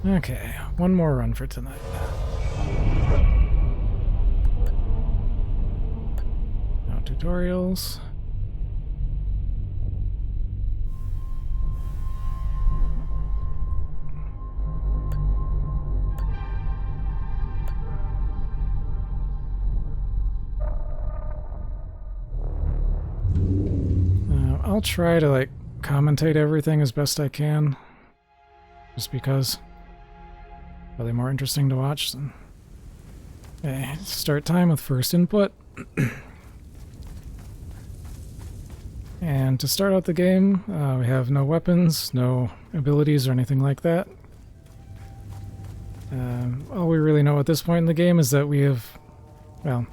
Okay, one more run for tonight. No tutorials. I'll try to, like, commentate everything as best I can. Just because. Probably more interesting to watch than... Okay, start time with first input. And to start out the game, we have no weapons, no abilities or anything like that. All we really know at this point in the game is that we have... Well,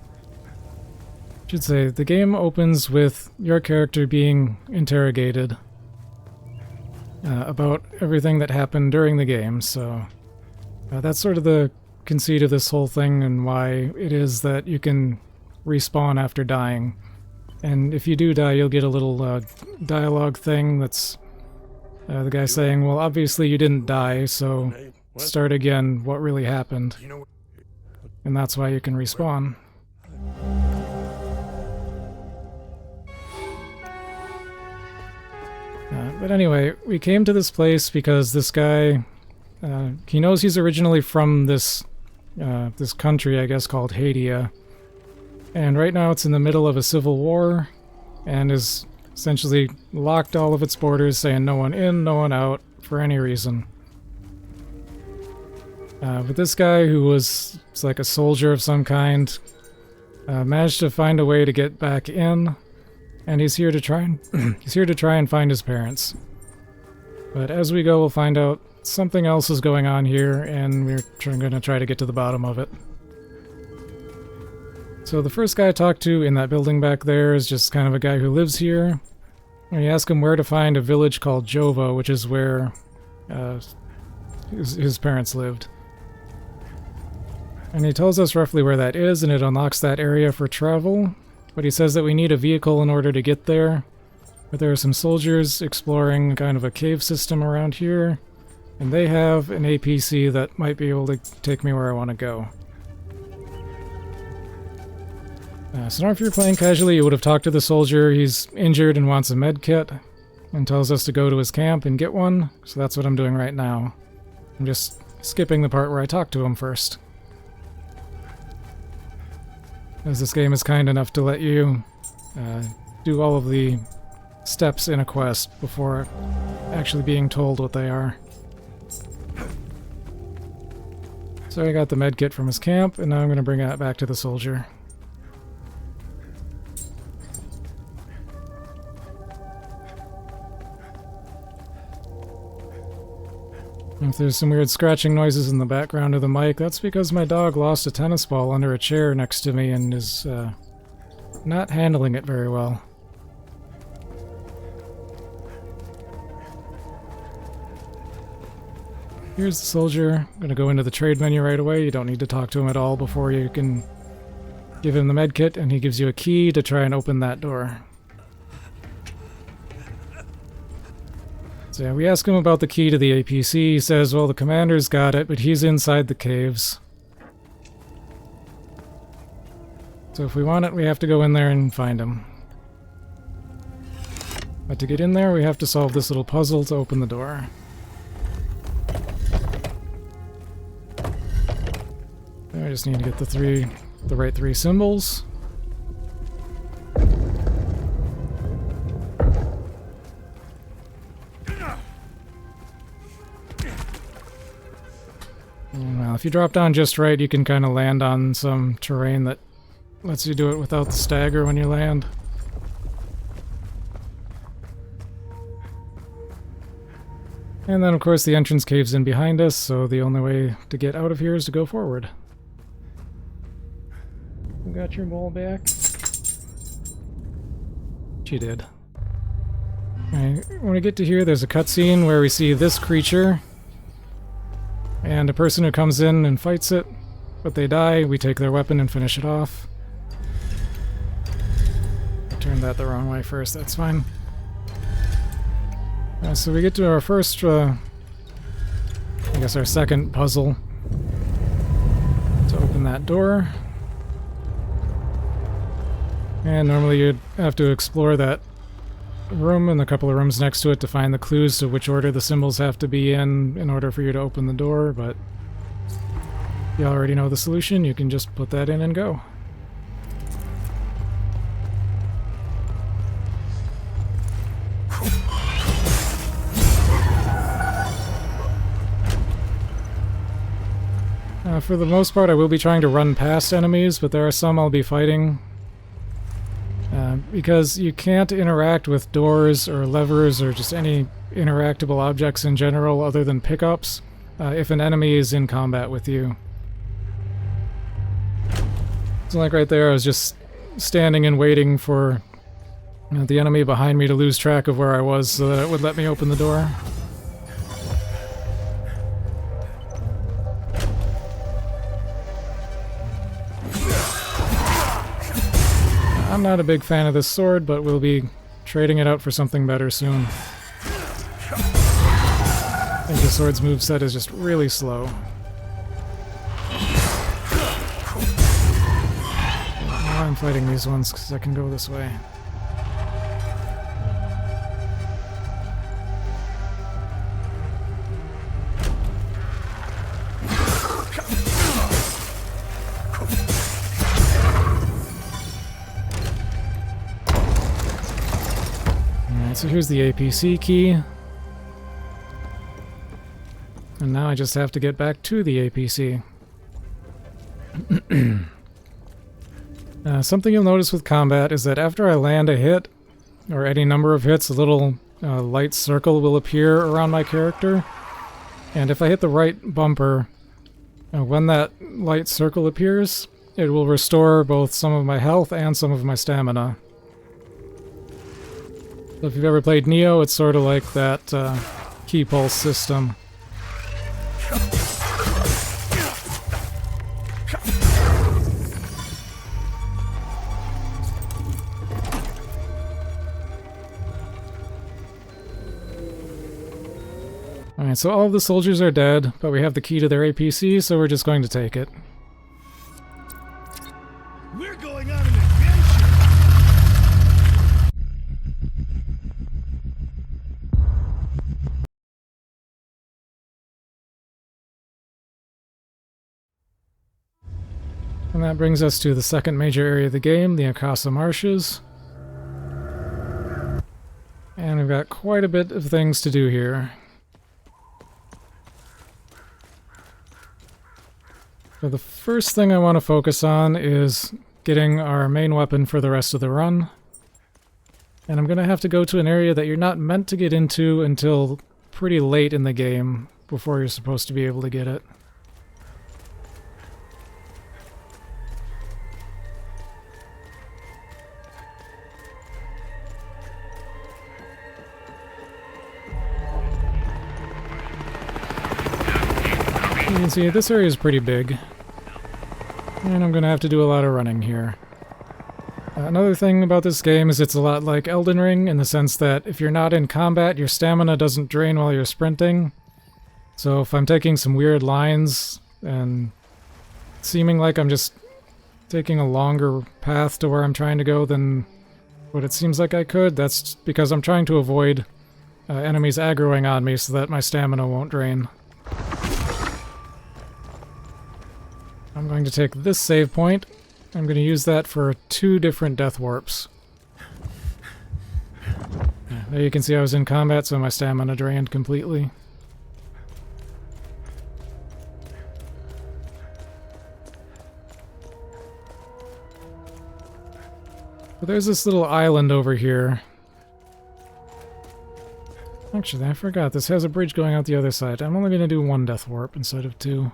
I should say, the game opens with your character being interrogated about everything that happened during the game, so that's sort of the conceit of this whole thing and why it is that you can respawn after dying. And if you do die, you'll get a little dialogue thing that's the guy saying, well, obviously you didn't die, so start again, what really happened? And that's why you can respawn. But anyway, we came to this place because this guy, he knows he's originally from this country, I guess, called Hadia. And right now it's in the middle of a civil war, and is essentially locked all of its borders, saying no one in, no one out, for any reason. But this guy, who was like a soldier of some kind, managed to find a way to get back in. And he's here to try and find his parents. But as we go, we'll find out something else is going on here, and we're going to try to get to the bottom of it. So the first guy I talked to in that building back there is just kind of a guy who lives here. And you ask him where to find a village called Jova, which is where his parents lived. And he tells us roughly where that is, and it unlocks that area for travel. But he says that we need a vehicle in order to get there. But there are some soldiers exploring kind of a cave system around here, and they have an APC that might be able to take me where I want to go. So now if you're playing casually, you would have talked to the soldier. He's injured and wants a med kit, and tells us to go to his camp and get one, so that's what I'm doing right now. I'm just skipping the part where I talk to him first. As this game is kind enough to let you do all of the steps in a quest before actually being told what they are. So I got the med kit from his camp, and now I'm going to bring that back to the soldier. If there's some weird scratching noises in the background of the mic, that's because my dog lost a tennis ball under a chair next to me and is not handling it very well. Here's the soldier. I'm going to go into the trade menu right away. You don't need to talk to him at all before you can give him the med kit, and he gives you a key to try and open that door. So yeah, we ask him about the key to the APC. He says, well, the commander's got it, but he's inside the caves. So if we want it, we have to go in there and find him. But to get in there, we have to solve this little puzzle to open the door. I just need to get the right three symbols. Well, if you drop down just right, you can kind of land on some terrain that lets you do it without the stagger when you land. And then, of course, the entrance caves in behind us, so the only way to get out of here is to go forward. You got your ball back? She did. Alright, when we get to here, there's a cutscene where we see this creature and a person who comes in and fights it, but they die. We take their weapon and finish it off. I turned that the wrong way first, that's fine. So we get to our first, I guess our second puzzle to open that door. And normally you'd have to explore that room and a couple of rooms next to it to find the clues to which order the symbols have to be in order for you to open the door, but you already know the solution, you can just put that in and go. For the most part, I will be trying to run past enemies, but there are some I'll be fighting. Because you can't interact with doors or levers or just any interactable objects in general other than pickups if an enemy is in combat with you. So like right there, I was just standing and waiting for the enemy behind me to lose track of where I was so that it would let me open the door. I'm not a big fan of this sword, but we'll be trading it out for something better soon. I think the sword's moveset is just really slow. Now I'm fighting these ones because I can go this way. So here's the APC key. And now I just have to get back to the APC. Something you'll notice with combat is that after I land a hit, or any number of hits, a little light circle will appear around my character. And if I hit the right bumper, when that light circle appears, it will restore both some of my health and some of my stamina. So if you've ever played Neo, it's sort of like that key pulse system. Alright, so all of the soldiers are dead, but we have the key to their APC, so we're just going to take it. We're going on an adventure! And that brings us to the second major area of the game, the Akasa Marshes. And we've got quite a bit of things to do here. So the first thing I want to focus on is getting our main weapon for the rest of the run. And I'm going to have to go to an area that you're not meant to get into until pretty late in the game before you're supposed to be able to get it. You can see this area is pretty big, and I'm going to have to do a lot of running here. Another thing about this game is it's a lot like Elden Ring in the sense that if you're not in combat, your stamina doesn't drain while you're sprinting. So if I'm taking some weird lines and seeming like I'm just taking a longer path to where I'm trying to go than what it seems like I could, that's because I'm trying to avoid enemies aggroing on me so that my stamina won't drain. I'm going to take this save point. I'm going to use that for 2 different death warps. There you can see I was in combat, so my stamina drained completely. But there's this little island over here. Actually, I forgot. This has a bridge going out the other side. I'm only going to do 1 death warp instead of 2.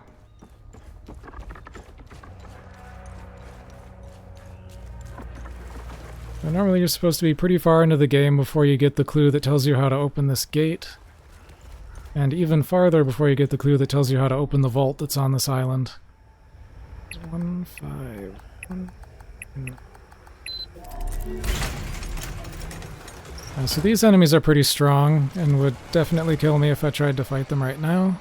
Now, normally you're supposed to be pretty far into the game before you get the clue that tells you how to open this gate. And even farther before you get the clue that tells you how to open the vault that's on this island. 1, 5, 1, 2. So these enemies are pretty strong and would definitely kill me if I tried to fight them right now.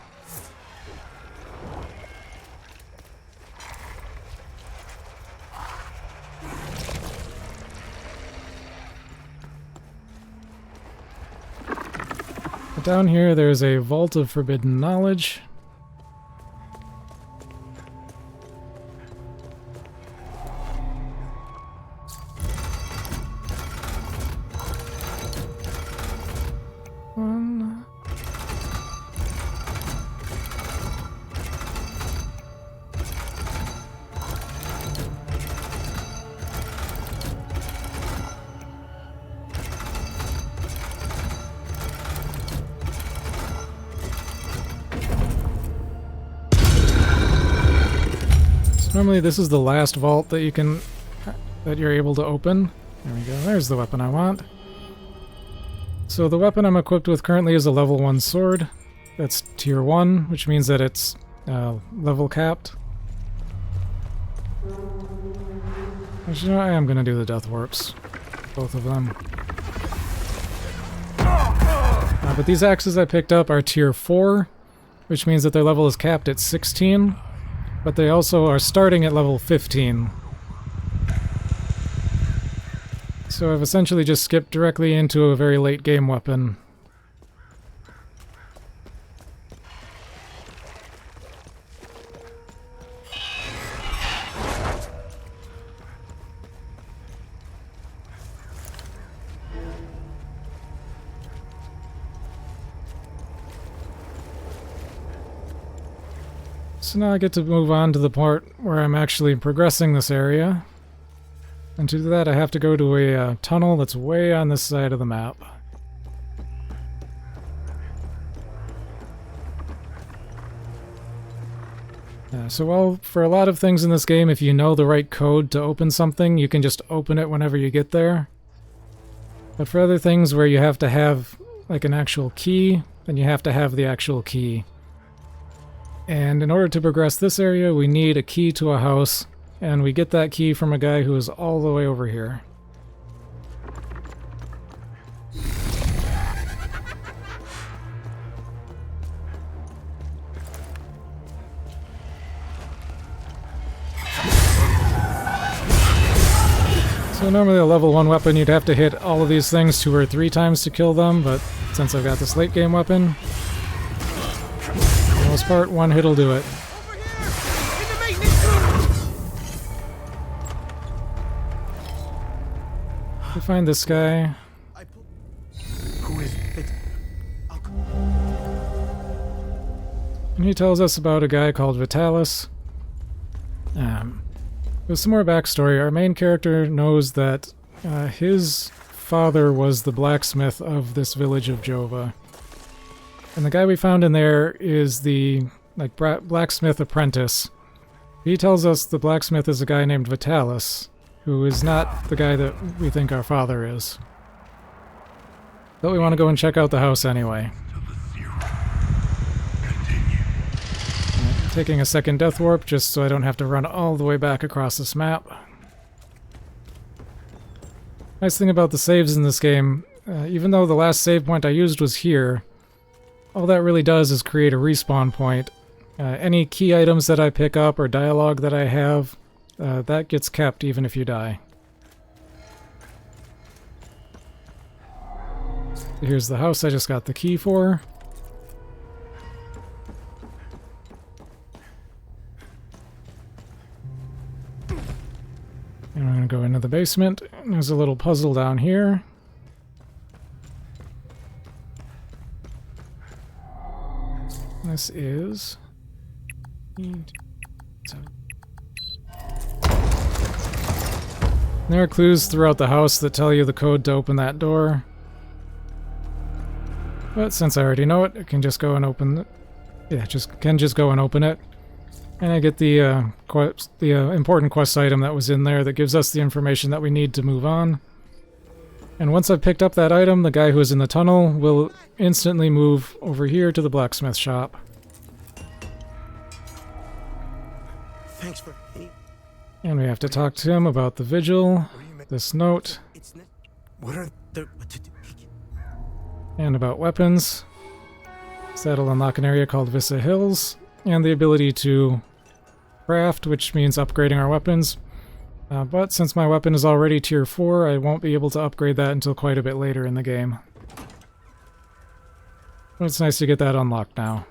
But down here there's a Vault of Forbidden Knowledge. One. Normally this is the last vault that you're able to open. There we go, there's the weapon I want. So the weapon I'm equipped with currently is a level 1 sword. That's tier 1, which means that it's level capped. Actually, I am going to do the death warps. Both of them. But these axes I picked up are tier 4, which means that their level is capped at 16. But they also are starting at level 15. So I've essentially just skipped directly into a very late game weapon. So now I get to move on to the part where I'm actually progressing this area. And to do that I have to go to a tunnel that's way on this side of the map. So while for a lot of things in this game, if you know the right code to open something, you can just open it whenever you get there. But for other things where you have to have like an actual key, then you have to have the actual key. And in order to progress this area, we need a key to a house, and we get that key from a guy who is all the way over here. So normally a level 1 weapon, you'd have to hit all of these things 2 or 3 times to kill them, but since I've got this late game weapon, for the most part, 1 hit'll do it. We find this guy. Who is it? And he tells us about a guy called Vitalis. With some more backstory, our main character knows that his father was the blacksmith of this village of Jova. And the guy we found in there is the blacksmith apprentice. He tells us the blacksmith is a guy named Vitalis, who is not the guy that we think our father is. But we want to go and check out the house anyway. Taking a second death warp just so I don't have to run all the way back across this map. Nice thing about the saves in this game, even though the last save point I used was here, all that really does is create a respawn point. Any key items that I pick up or dialogue that I have, that gets kept even if you die. Here's the house I just got the key for. And we're going to go into the basement. There's a little puzzle down here. This is... There are clues throughout the house that tell you the code to open that door. But since I already know it, I can just go and open it. Yeah, can just go and open it. And I get the important quest item that was in there that gives us the information that we need to move on. And once I've picked up that item, the guy who is in the tunnel will instantly move over here to the blacksmith shop. Thanks for... And we have to talk to him about the vigil, this note, What are the... and about weapons. So that'll unlock an area called Vissa Hills, and the ability to craft, which means upgrading our weapons. But since my weapon is already tier 4, I won't be able to upgrade that until quite a bit later in the game. But it's nice to get that unlocked now.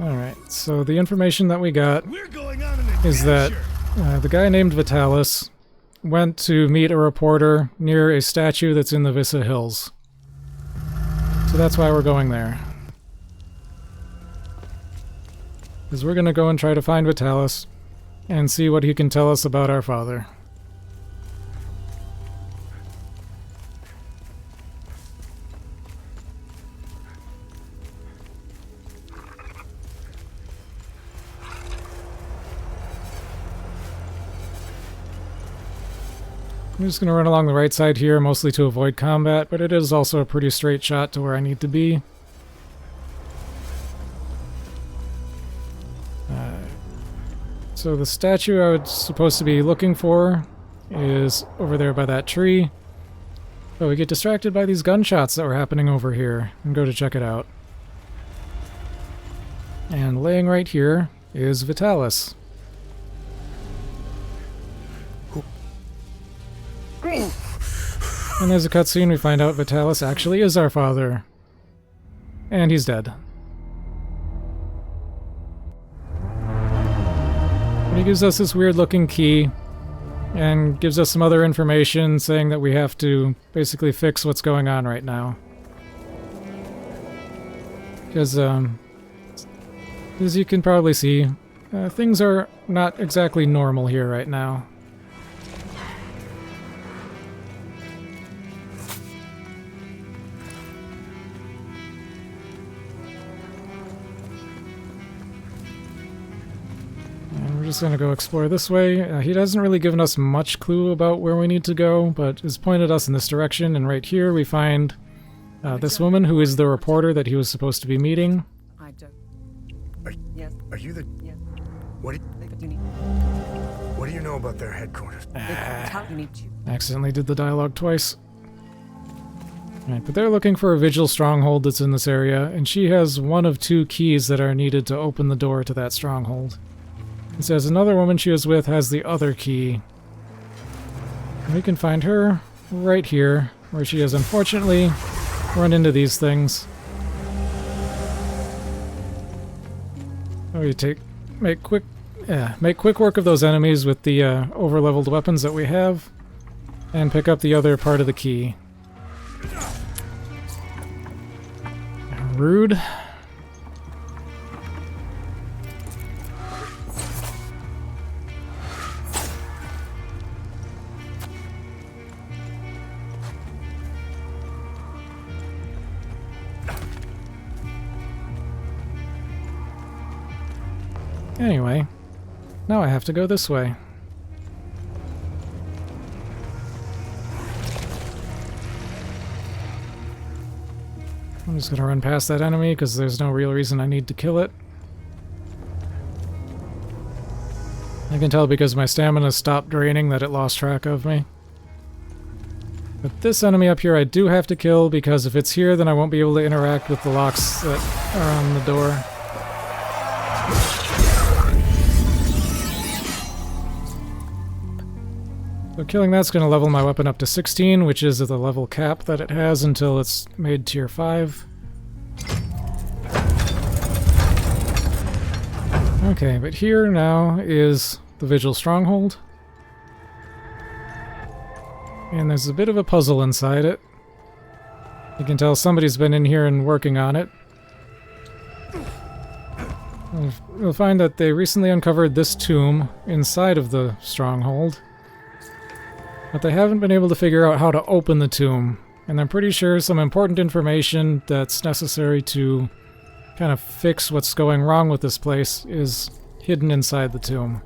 Alright, so the information that we got is that the guy named Vitalis went to meet a reporter near a statue that's in the Vissa Hills. So that's why we're going there. Because we're going to go and try to find Vitalis and see what he can tell us about our father. I'm just going to run along the right side here, mostly to avoid combat, but it is also a pretty straight shot to where I need to be. So the statue I was supposed to be looking for is over there by that tree. But we get distracted by these gunshots that were happening over here and go to check it out. And laying right here is Vitalis. And there's a cutscene, we find out Vitalis actually is our father. And he's dead. But he gives us this weird looking key and gives us some other information saying that we have to basically fix what's going on right now. Because, as you can probably see, things are not exactly normal here right now. We're just going to go explore this way. He hasn't really given us much clue about where we need to go, but has pointed us in this direction, and right here we find this woman who is the reporter that he was supposed to be meeting. I don't. Are you the... Yes. What do you know about their headquarters? You need to. Accidentally did the dialogue twice. Right, but they're looking for a vigil stronghold that's in this area, and she has one of two keys that are needed to open the door to that stronghold. It says another woman she was with has the other key. And we can find her right here, where she has unfortunately run into these things. Oh, you make quick work of those enemies with the over-leveled weapons that we have, and pick up the other part of the key. Rude. Anyway, now I have to go this way. I'm just gonna run past that enemy because there's no real reason I need to kill it. I can tell because my stamina stopped draining that it lost track of me. But this enemy up here I do have to kill because if it's here then I won't be able to interact with the locks that are on the door. So killing that's going to level my weapon up to 16, which is the level cap that it has until it's made tier 5. Okay, but here now is the Vigil Stronghold. And there's a bit of a puzzle inside it. You can tell somebody's been in here and working on it. You'll find that they recently uncovered this tomb inside of the stronghold. But they haven't been able to figure out how to open the tomb, and I'm pretty sure some important information that's necessary to kind of fix what's going wrong with this place is hidden inside the tomb.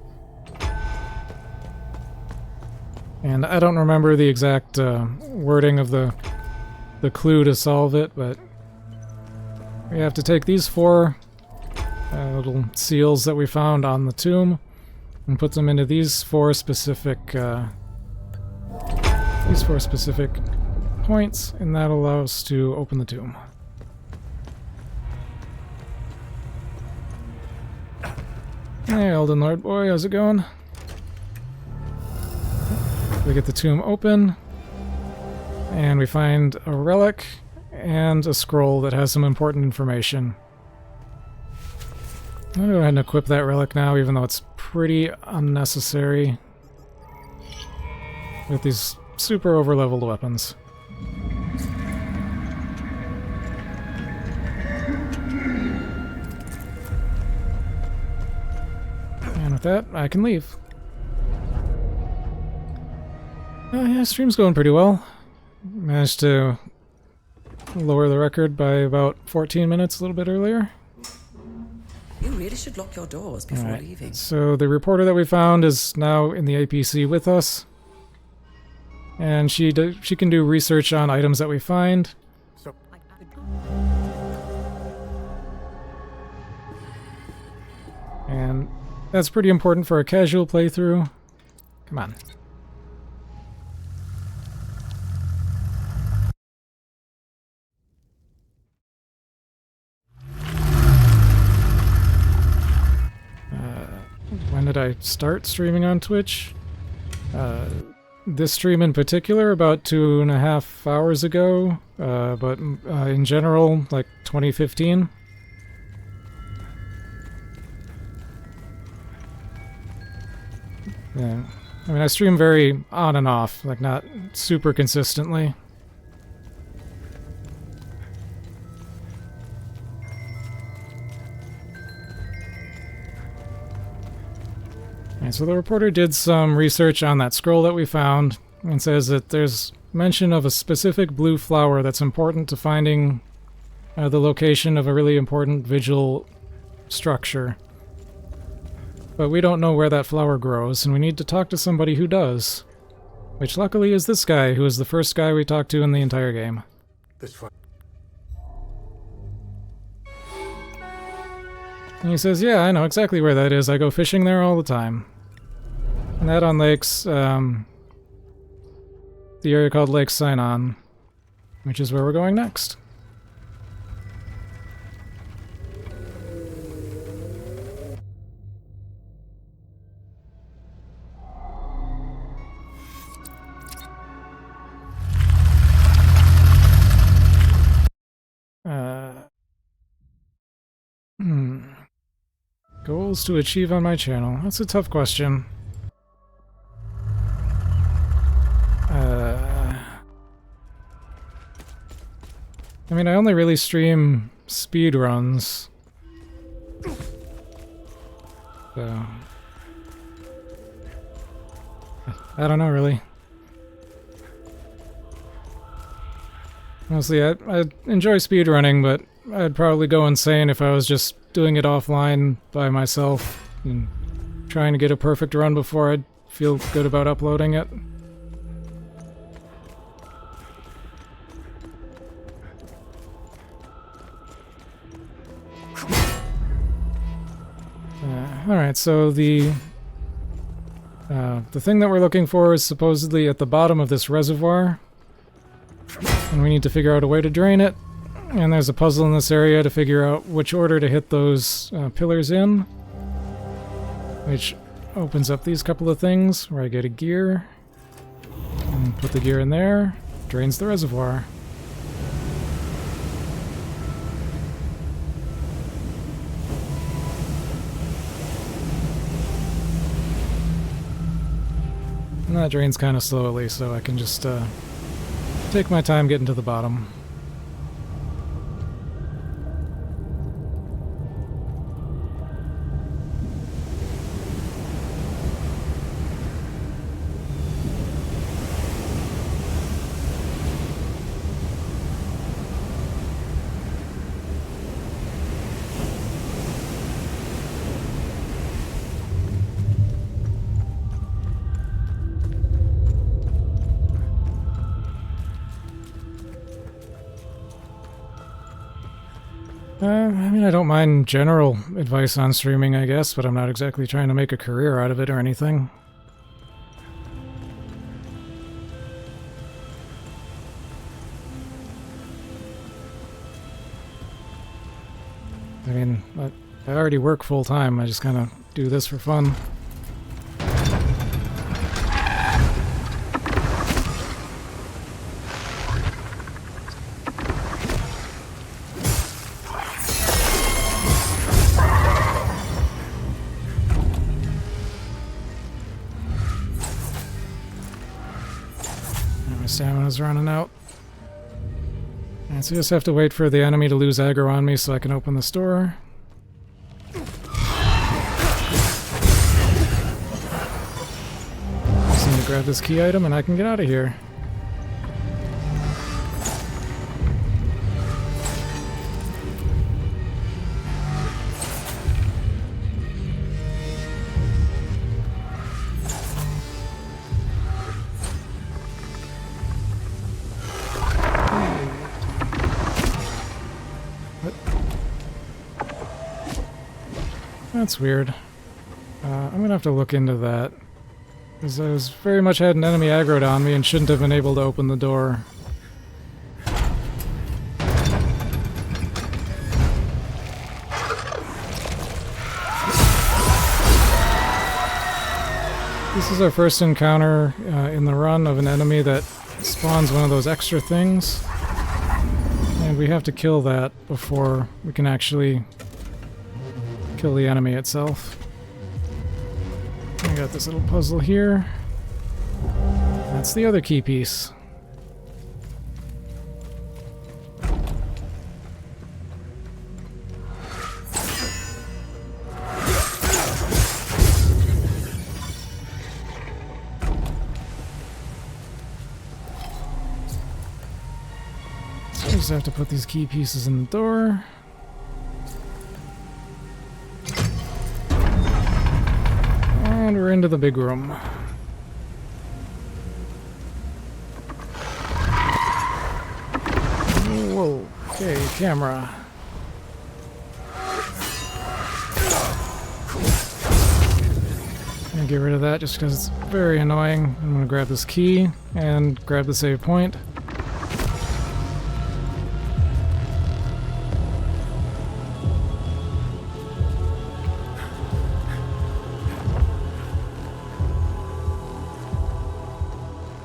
And I don't remember the exact wording of the clue to solve it, but we have to take these 4 little seals that we found on the tomb and put them into these 4 specific points, and that allows us to open the tomb. Hey, Elden Lord boy, how's it going? We get the tomb open, and we find a relic and a scroll that has some important information. I'm gonna go ahead and equip that relic now, even though it's pretty unnecessary with these super over-leveled weapons. And with that, I can leave. Oh yeah, stream's going pretty well. Managed to lower the record by about 14 minutes a little bit earlier. You really should lock your doors before leaving. So the reporter that we found is now in the APC with us. And she can do research on items that we find. So, And that's pretty important for a casual playthrough. Come on. When did I start streaming on Twitch? This stream in particular, about 2.5 hours ago, but in general, like 2015. Yeah, I mean, I stream very on and off, like not super consistently. And so the reporter did some research on that scroll that we found and says that there's mention of a specific blue flower that's important to finding the location of a really important vigil structure. But we don't know where that flower grows, and we need to talk to somebody who does. Which luckily is this guy, who is the first guy we talked to in the entire game. this fun. And he says, yeah, I know exactly where that is. I go fishing there all the time. And that on Lakes, the area called Lake Sinon, which is where we're going next. Goals to achieve on my channel. That's a tough question. I mean, I only really stream speedruns. So... I don't know, really. Honestly, I enjoy speedrunning, but I'd probably go insane if I was just doing it offline by myself and trying to get a perfect run before I'd feel good about uploading it. Alright, so the thing that we're looking for is supposedly at the bottom of this reservoir, and we need to figure out a way to drain it. And there's a puzzle in this area to figure out which order to hit those pillars in, which opens up these couple of things where I get a gear and put the gear in there, drains the reservoir. And that drains kind of slowly, so I can just take my time getting to the bottom. I mean, I don't mind general advice on streaming, I guess, but I'm not exactly trying to make a career out of it or anything. I mean, I already work full-time, I just kind of do this for fun. Stamina's running out. Alright, so I just have to wait for the enemy to lose aggro on me so I can open this door. Just need to grab this key item and I can get out of here. That's weird. I'm gonna have to look into that. Because I was very much had an enemy aggroed on me and shouldn't have been able to open the door. This is our first encounter in the run of an enemy that spawns one of those extra things. And we have to kill that before we can actually kill the enemy itself. I got this little puzzle here. That's the other key piece. So I just have to put these key pieces in the door. And we're into the big room. Whoa, okay, camera. I'm gonna get rid of that just because it's very annoying. I'm gonna grab this key and grab the save point.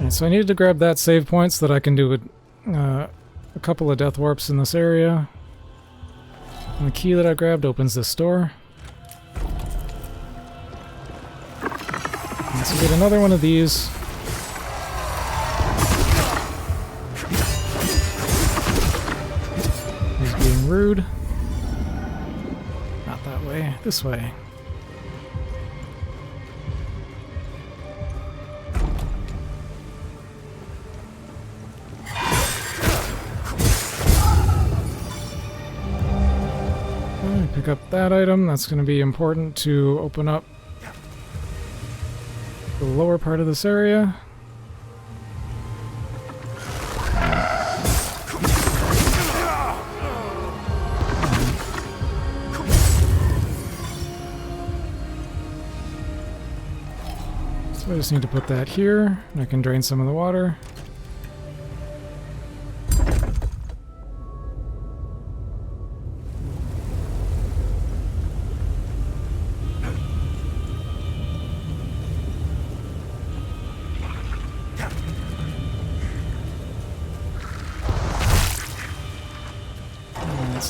So I needed to grab that save point so that I can do a couple of death warps in this area. And the key that I grabbed opens this door. Let's get another one of these. He's being rude. Not that way, this way. Pick up that item. That's going to be important to open up the lower part of this area. So I just need to put that here. I can drain some of the water.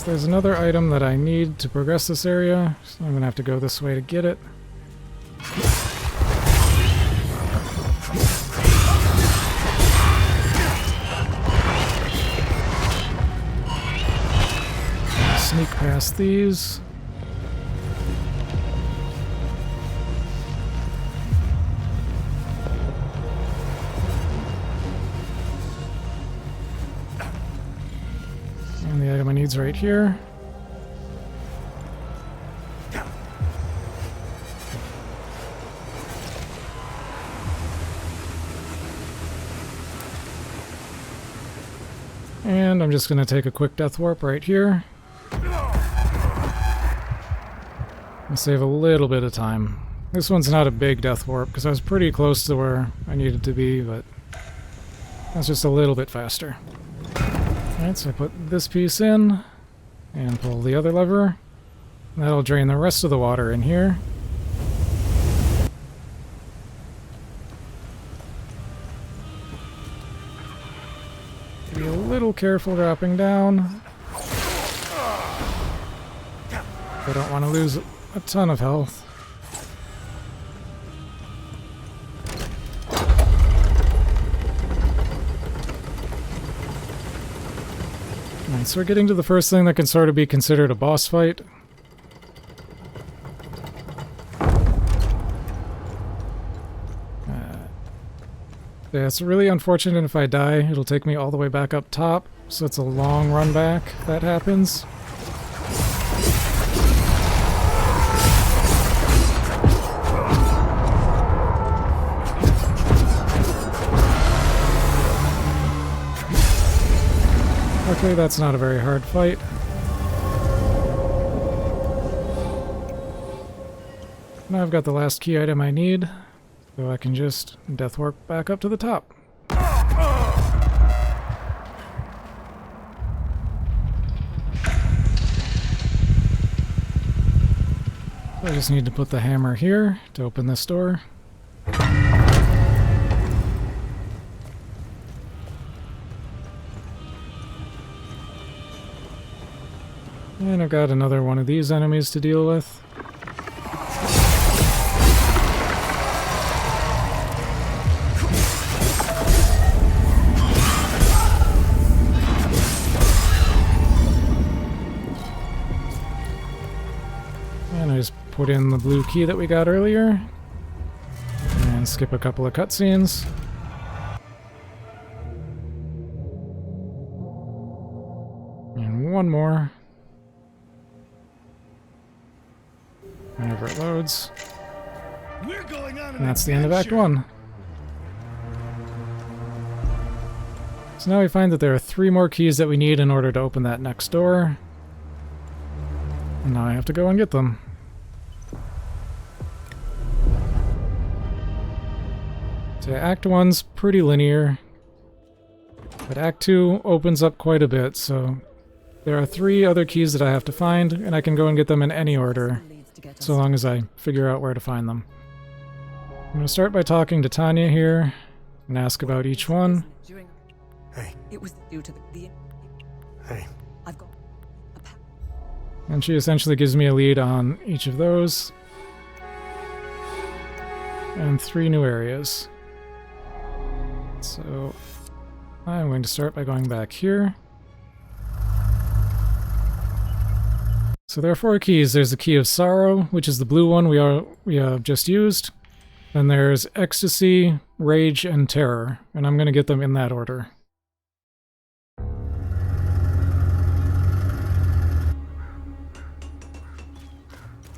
There's another item that I need to progress this area, so I'm going to have to go this way to get it. Sneak past these. And the item I need is right here. And I'm just going to take a quick death warp right here. And save a little bit of time. This one's not a big death warp because I was pretty close to where I needed to be, but that's just a little bit faster. Alright, so I put this piece in and pull the other lever. That'll drain the rest of the water in here. Be a little careful dropping down. I don't want to lose a ton of health. Alright, so we're getting to the first thing that can sort of be considered a boss fight. Yeah, it's really unfortunate if I die. It'll take me all the way back up top, so it's a long run back if that happens. Luckily, that's not a very hard fight. Now I've got the last key item I need, so I can just death warp back up to the top. I just need to put the hammer here to open this door. And I've got another one of these enemies to deal with. And I just put in the blue key that we got earlier. And skip a couple of cutscenes. And one more. Whenever it loads. And that's the end of Act 1. So now we find that there are 3 more keys that we need in order to open that next door. And now I have to go and get them. So Act 1's pretty linear. But Act 2 opens up quite a bit, so there are 3 other keys that I have to find, and I can go and get them in any order, so long as I figure out where to find them. I'm going to start by talking to Tanya here, and ask about each one. Hey. It was due to the Hey. I've got And she essentially gives me a lead on each of those. And 3 new areas. So I'm going to start by going back here. So there are 4 keys. There's the key of sorrow, which is the blue one we just used. Then there's ecstasy, rage, and terror, and I'm going to get them in that order.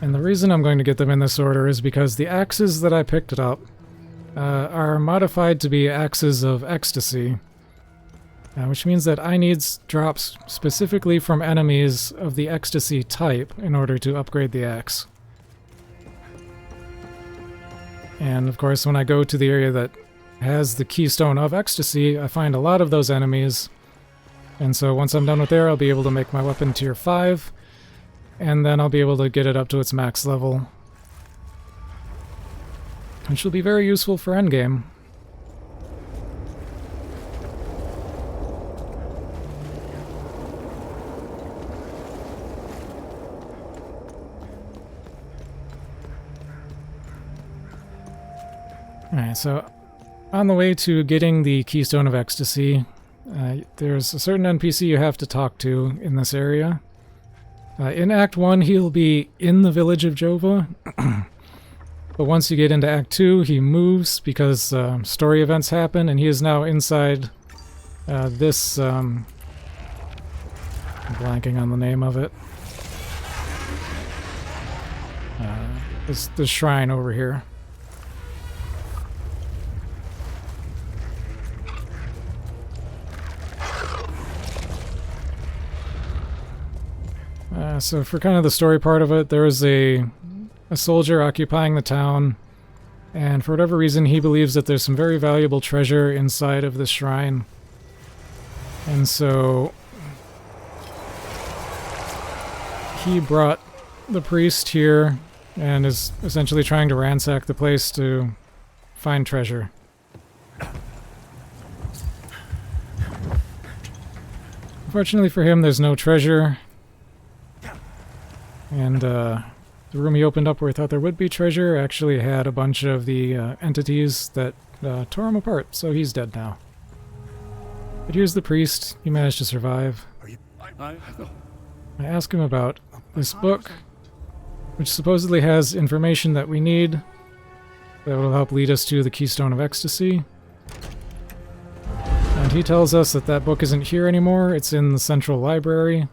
And the reason I'm going to get them in this order is because the axes that I picked up are modified to be axes of ecstasy. Which means that I need drops specifically from enemies of the ecstasy type in order to upgrade the axe. And of course, when I go to the area that has the keystone of ecstasy, I find a lot of those enemies. And so once I'm done with there, I'll be able to make my weapon tier 5, and then I'll be able to get it up to its max level, which will be very useful for endgame. Alright, so on the way to getting the Keystone of Ecstasy, there's a certain NPC you have to talk to in this area. In Act 1, he'll be in the village of Jova, but once you get into Act 2, he moves because story events happen, and he is now inside this... I'm blanking on the name of it. This shrine over here. So for kind of the story part of it, there is a soldier occupying the town, and for whatever reason he believes that there's some very valuable treasure inside of this shrine. And so he brought the priest here and is essentially trying to ransack the place to find treasure. Unfortunately for him, there's no treasure. And the room he opened up where he thought there would be treasure actually had a bunch of the entities that tore him apart, so he's dead now. But here's the priest. He managed to survive. I'm I I ask him about this book, which supposedly has information that we need that will help lead us to the Keystone of Ecstasy. And he tells us that that book isn't here anymore, it's in the Central Library.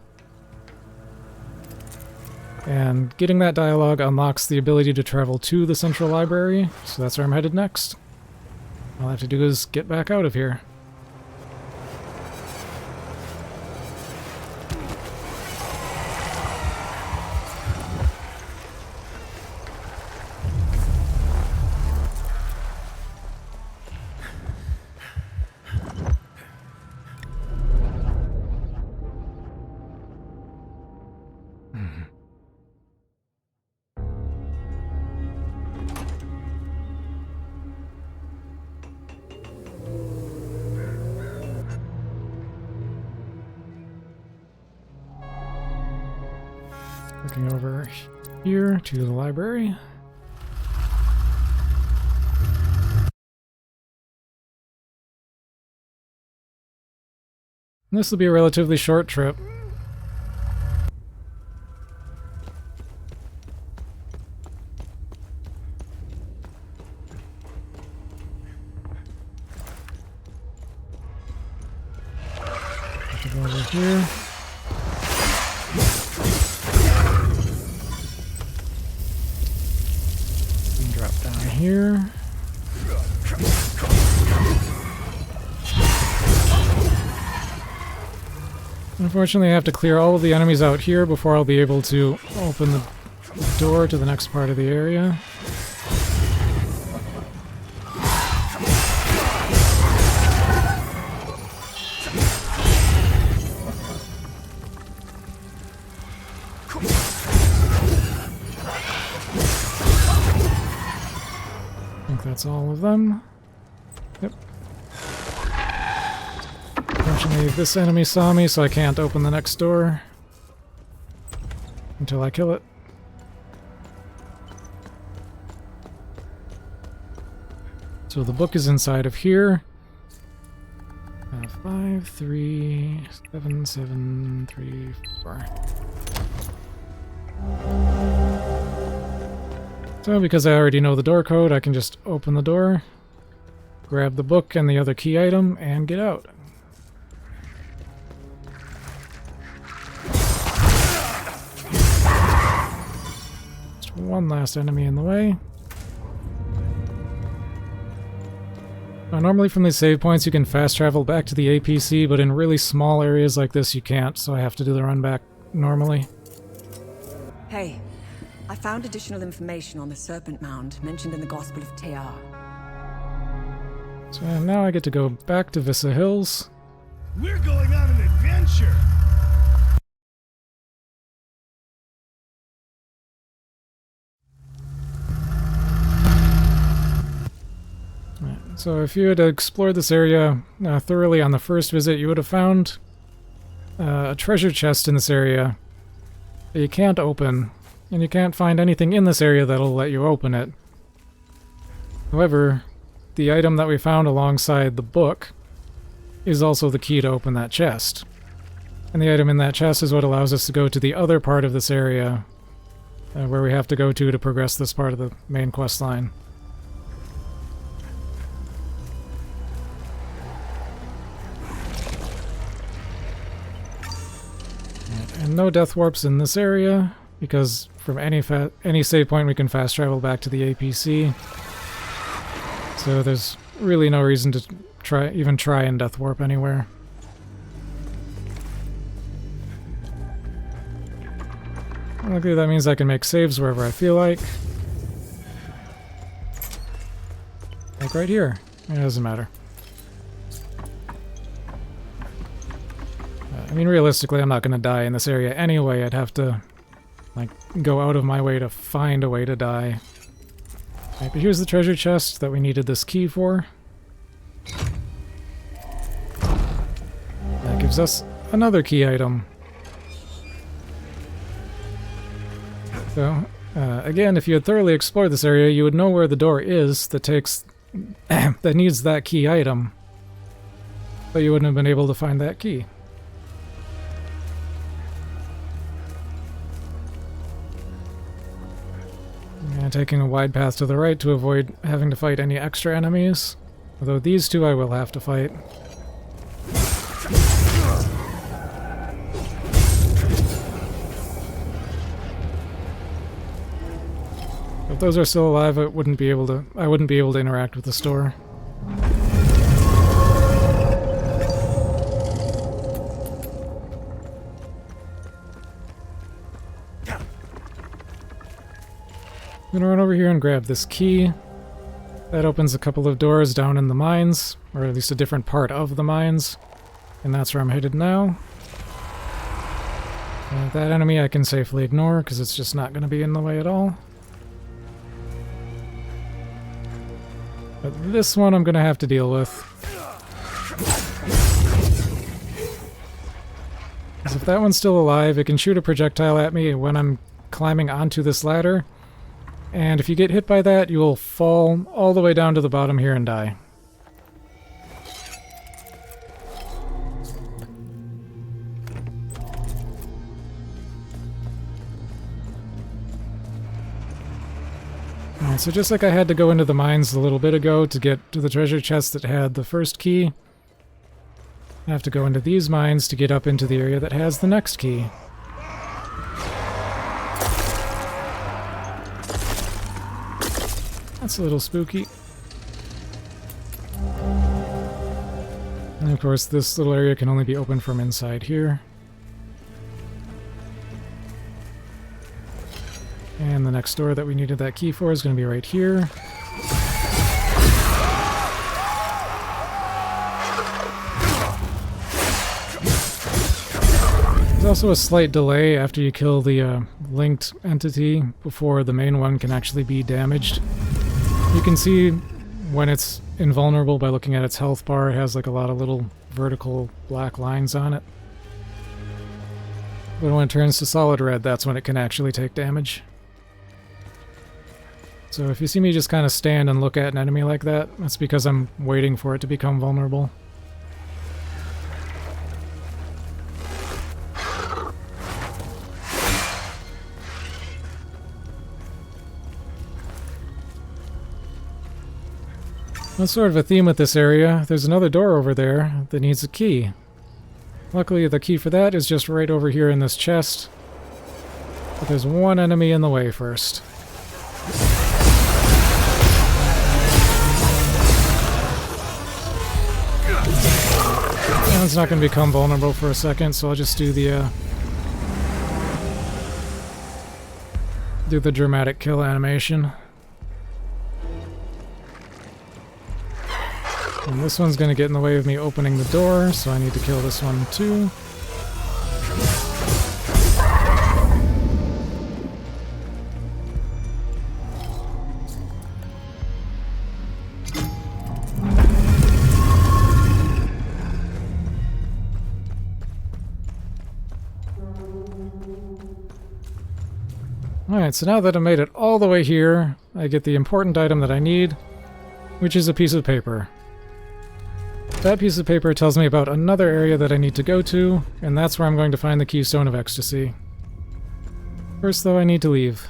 And getting that dialogue unlocks the ability to travel to the Central Library, so that's where I'm headed next. All I have to do is get back out of here. Looking over here to the library. This will be a relatively short trip. Go over here. Drop down here. Unfortunately, I have to clear all of the enemies out here before I'll be able to open the door to the next part of the area. I think that's all of them. Yep. Unfortunately, this enemy saw me, so I can't open the next door until I kill it. So the book is inside of here. 5, 3, 7, 7, 3, 4. So because I already know the door code, I can just open the door, grab the book and the other key item, and get out. Just one last enemy in the way. Now, normally from these save points you can fast travel back to the APC, but in really small areas like this you can't, so I have to do the run back normally. Hey, I found additional information on the Serpent Mound mentioned in the Gospel of Tear. So now I get to go back to Vissa Hills. We're going on an adventure. So if you had explored this area thoroughly on the first visit, you would have found a treasure chest in this area that you can't open, and you can't find anything in this area that'll let you open it. However, the item that we found alongside the book is also the key to open that chest. And the item in that chest is what allows us to go to the other part of this area where we have to go to progress this part of the main quest line. And no death warps in this area, because from any save point we can fast travel back to the APC. So there's really no reason to even try and death warp anywhere. Luckily that means I can make saves wherever I feel like. Like right here. It doesn't matter. I mean, realistically, I'm not going to die in this area anyway. I'd have to, like, go out of my way to find a way to die. Right, but here's the treasure chest that we needed this key for. That gives us another key item. So, again, if you had thoroughly explored this area, you would know where the door is that takes... that needs that key item. But you wouldn't have been able to find that key. and taking a wide path to the right to avoid having to fight any extra enemies. Although these two I will have to fight. If those are still alive, I wouldn't be able to interact with the store. I'm gonna run over here and grab this key. That opens a couple of doors down in the mines, or at least a different part of the mines. And that's where I'm headed now. That enemy I can safely ignore, because it's just not going to be in the way at all. But this one I'm going to have to deal with. Because if that one's still alive, it can shoot a projectile at me when I'm climbing onto this ladder. And if you get hit by that, you will fall all the way down to the bottom here and die. Alright, so just like I had to go into the mines a little bit ago to get to the treasure chest that had the first key, I have to go into these mines to get up into the area that has the next key. That's a little spooky. And of course, this little area can only be opened from inside here. And the next door that we needed that key for is going to be right here. There's also a slight delay after you kill the linked entity before the main one can actually be damaged. You can see when it's invulnerable by looking at its health bar. It has like a lot of little vertical black lines on it. But when it turns to solid red, that's when it can actually take damage. So if you see me just kind of stand and look at an enemy like that, that's because I'm waiting for it to become vulnerable. That's sort of a theme with this area. There's another door over there that needs a key. Luckily, the key for that is just right over here in this chest. But there's one enemy in the way first. It's not going to become vulnerable for a second, so I'll just do the dramatic kill animation. And this one's going to get in the way of me opening the door, so I need to kill this one too. Alright, so now that I made it all the way here, I get the important item that I need, which is a piece of paper. That piece of paper tells me about another area that I need to go to, and that's where I'm going to find the Keystone of Ecstasy. First, though, I need to leave.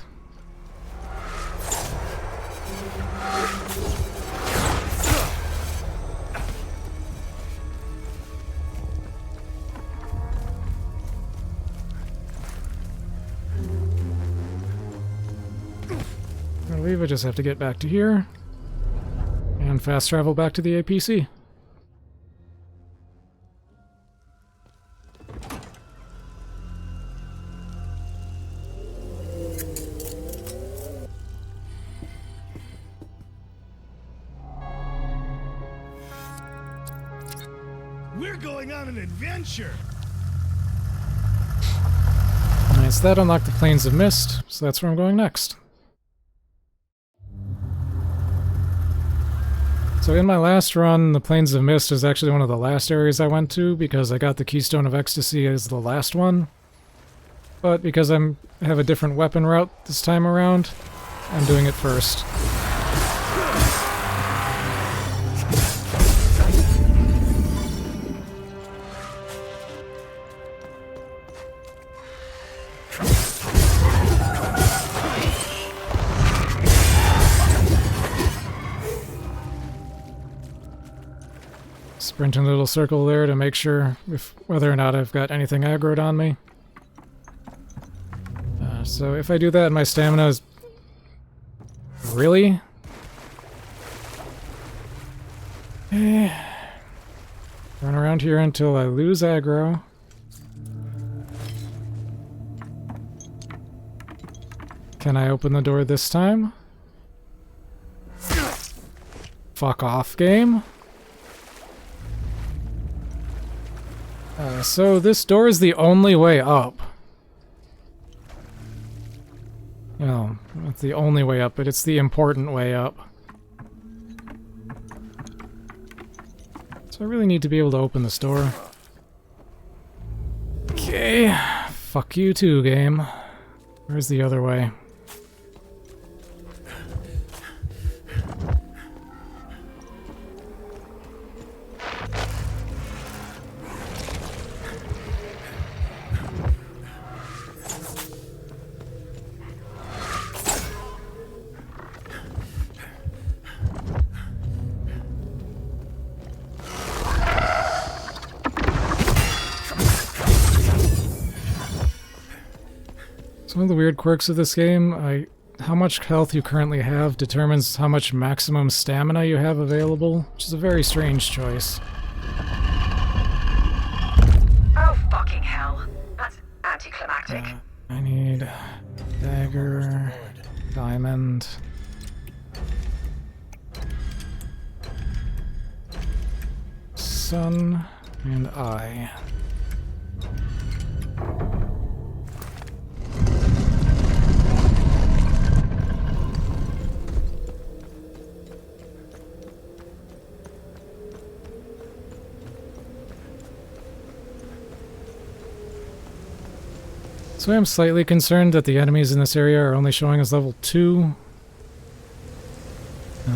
To leave, I just have to get back to here, and fast travel back to the APC. We're going on an adventure! Nice, that unlocked the Plains of Mist, so that's where I'm going next. So in my last run, the Plains of Mist is actually one of the last areas I went to because I got the Keystone of Ecstasy as the last one. But because I have a different weapon route this time around, I'm doing it first. sprint in a little circle there to make sure whether or not I've got anything aggroed on me. So if I do that, my stamina is... Really? Run around here until I lose aggro. Can I open the door this time? Fuck off, game. So this door is the only way up. Well, not the only way up, but it's the important way up. So I really need to be able to open this door. Okay. Fuck you too, game. Where's the other way? Some of the weird quirks of this game, how much health you currently have determines how much maximum stamina you have available, which is a very strange choice. Oh, fucking hell. That's anticlimactic. I need dagger, diamond. Sun and eye. So I'm slightly concerned that the enemies in this area are only showing as level 2.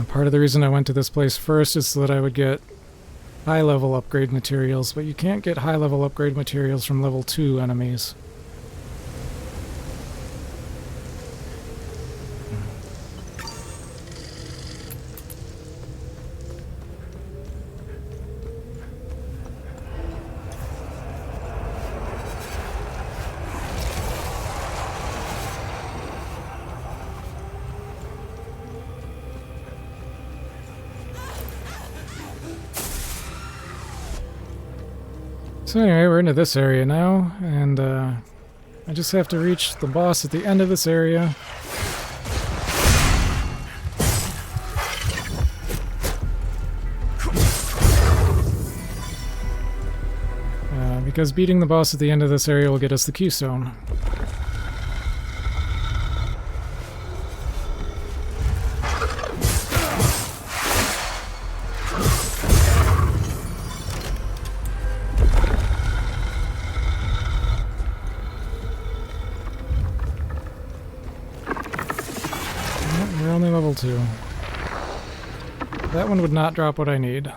Part of the reason I went to this place first is so that I would get high-level upgrade materials, but you can't get high-level upgrade materials from level 2 enemies. So anyway, we're into this area now, and I just have to reach the boss at the end of this area. Because beating the boss at the end of this area will get us the keystone. We're only level 2. That one would not drop what I need.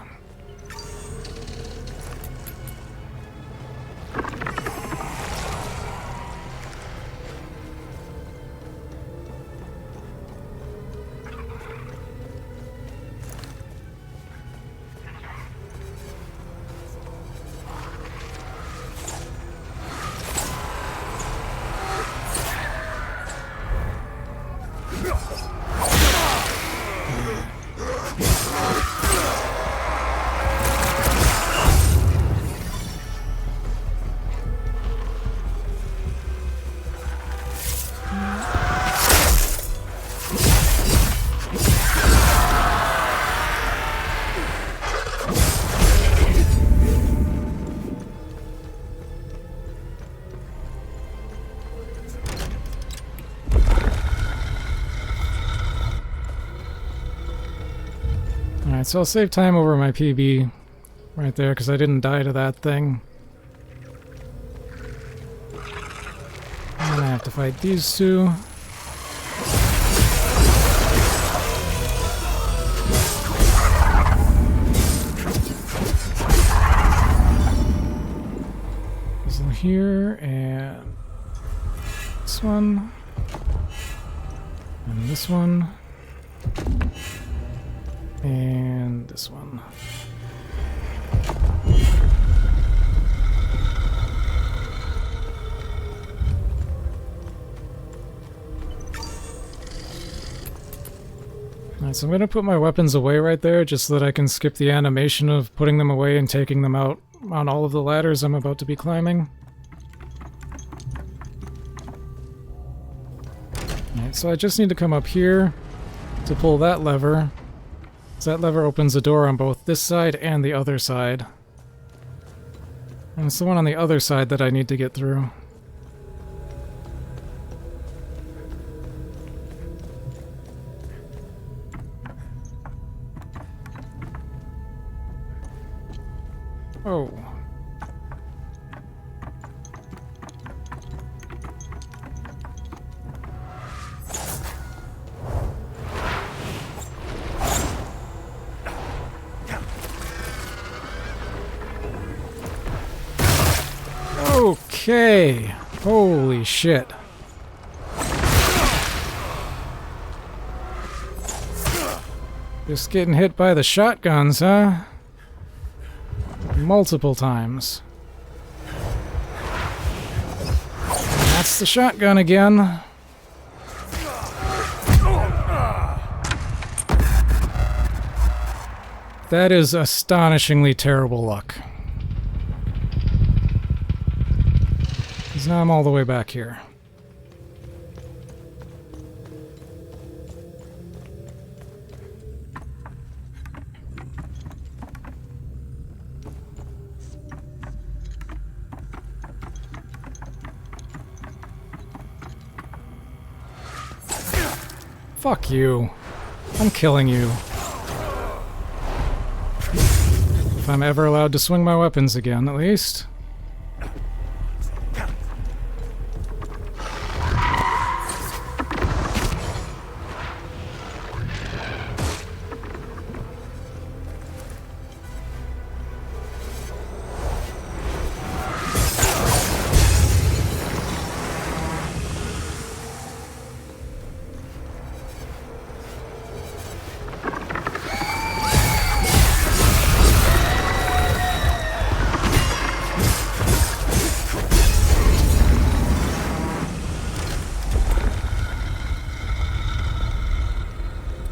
Alright, so I'll save time over my PB right there, because I didn't die to that thing. And I have to fight these two. This one here, and this one. And this one. And this one. Alright, so I'm going to put my weapons away right there just so that I can skip the animation of putting them away and taking them out on all of the ladders I'm about to be climbing. Alright, so I just need to come up here to pull that lever. So that lever opens a door on both this side and the other side. And it's the one on the other side that I need to get through. Oh. Okay. Holy shit. Just getting hit by the shotguns, huh? Multiple times. That's the shotgun again. That is astonishingly terrible luck. Because now I'm all the way back here. Fuck you. I'm killing you. If I'm ever allowed to swing my weapons again, at least.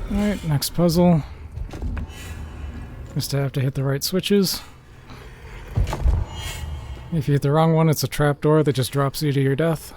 Alright, next puzzle. Just have to hit the right switches. If you hit the wrong one, it's a trapdoor that just drops you to your death.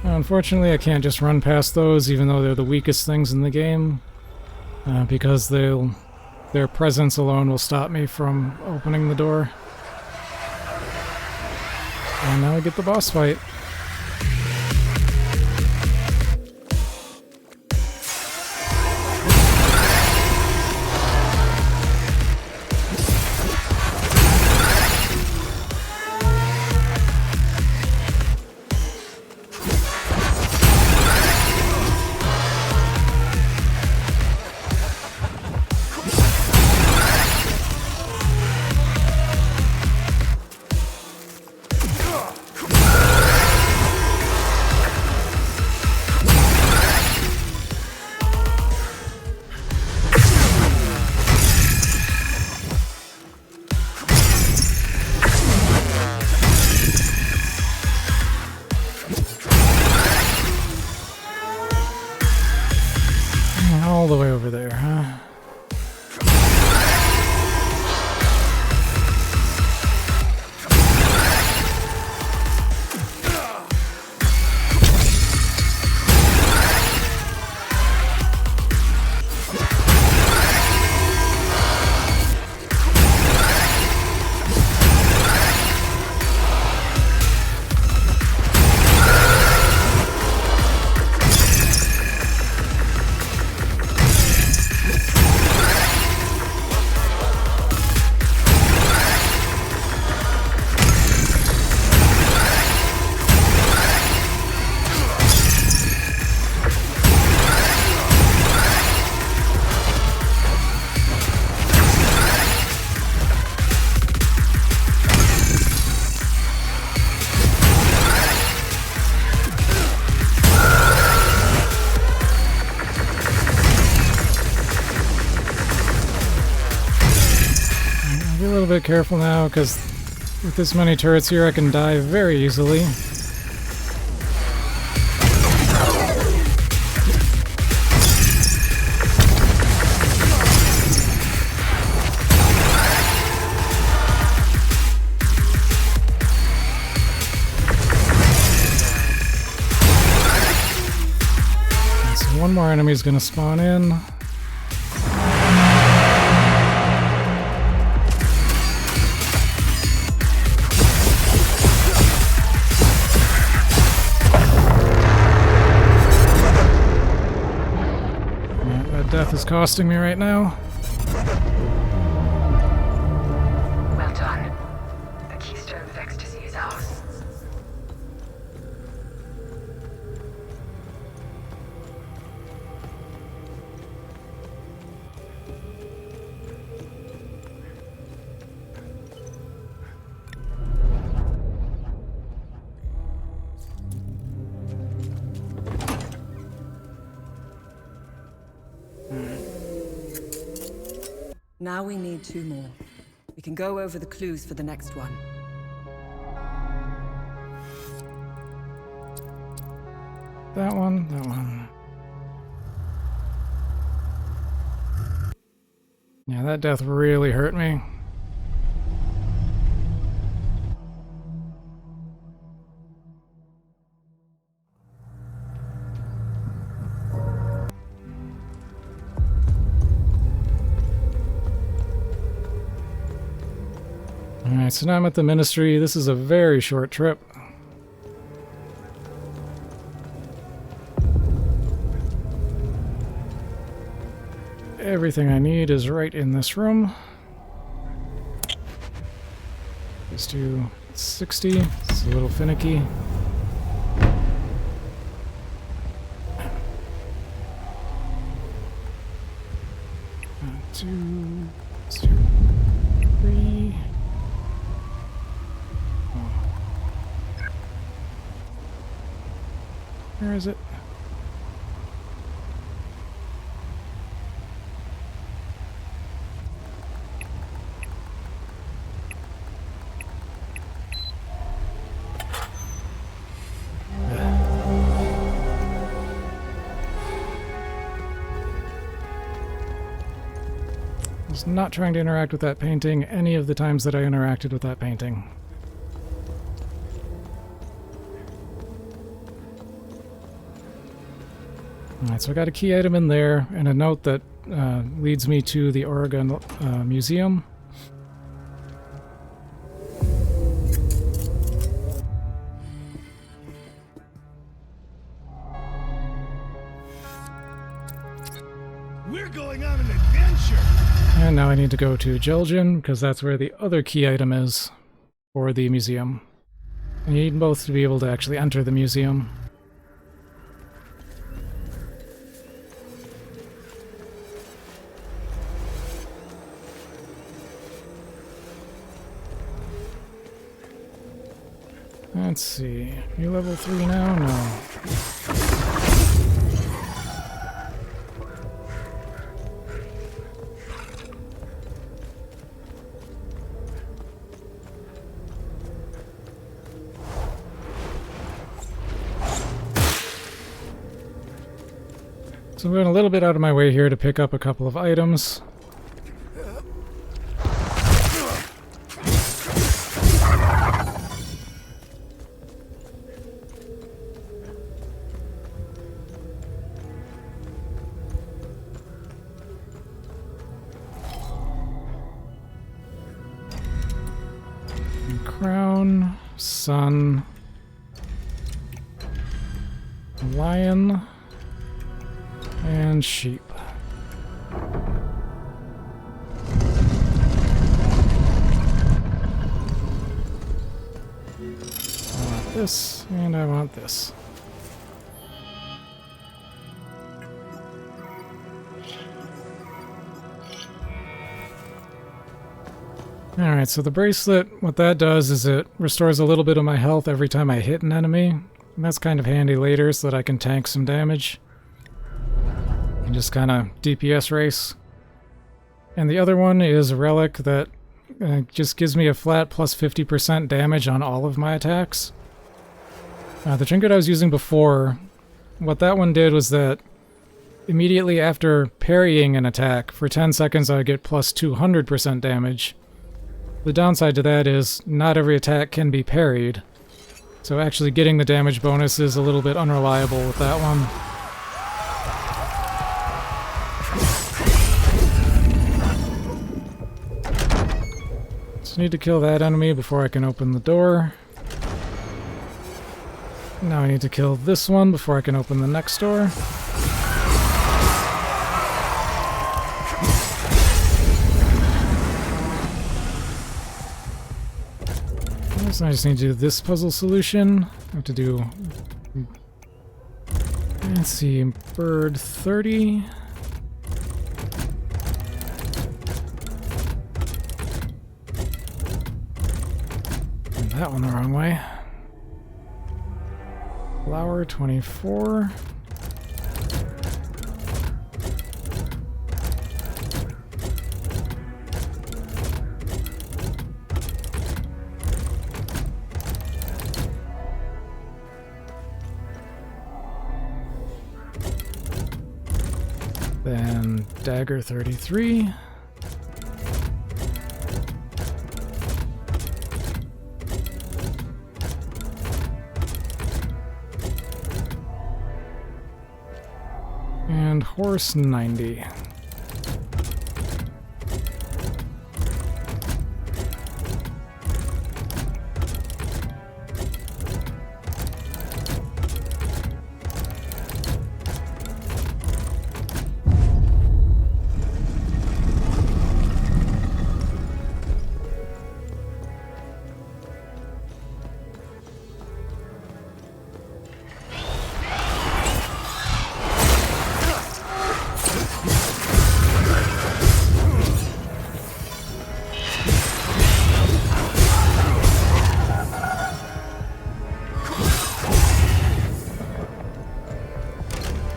Unfortunately, I can't just run past those, even though they're the weakest things in the game, because their presence alone will stop me from opening the door. And now I get the boss fight. All the way over there, huh? little bit careful now, because with this many turrets here I can die very easily. One more enemy is going to spawn in. Yeah, that death is costing me right now. Well done. The keystone of ecstasy is ours. Now we need 2 more. We can go over the clues for the next one. That one, that one. Yeah, that death really hurt me. Alright, so now I'm at the Ministry. This is a very short trip. Everything I need is right in this room. Let's do 60. It's a little finicky. Two, 3. Where is it? I was not trying to interact with that painting any of the times that I interacted with that painting. Alright, so I got a key item in there, and a note that leads me to the Oregon Museum. We're going on an adventure! And now I need to go to Jelgin, because that's where the other key item is for the museum. And you need both to be able to actually enter the museum. Let's see. Are you level 3 now? No. So I'm going a little bit out of my way here to pick up a couple of items. Crown, sun, lion, and sheep. I want this, and I want this. Alright, so the bracelet, what that does is it restores a little bit of my health every time I hit an enemy. And that's kind of handy later so that I can tank some damage. And just kind of DPS race. And the other one is a relic that just gives me a flat plus 50% damage on all of my attacks. The trinket I was using before, what that one did was that immediately after parrying an attack, for 10 seconds I would get plus 200% damage. The downside to that is not every attack can be parried, so actually getting the damage bonus is a little bit unreliable with that one. Just need to kill that enemy before I can open the door. Now I need to kill this one before I can open the next door. So I just need to do this puzzle solution. I have to do... Let's see, bird 30. And that one the wrong way. Flower 24. Then dagger 33. And horse 90.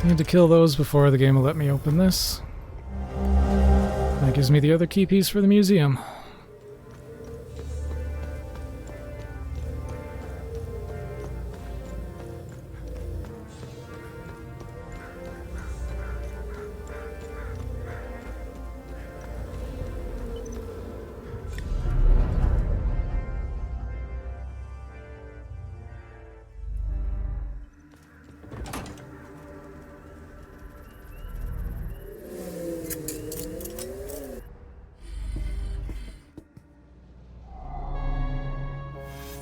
Need to kill those before the game will let me open this. That gives me the other key piece for the museum.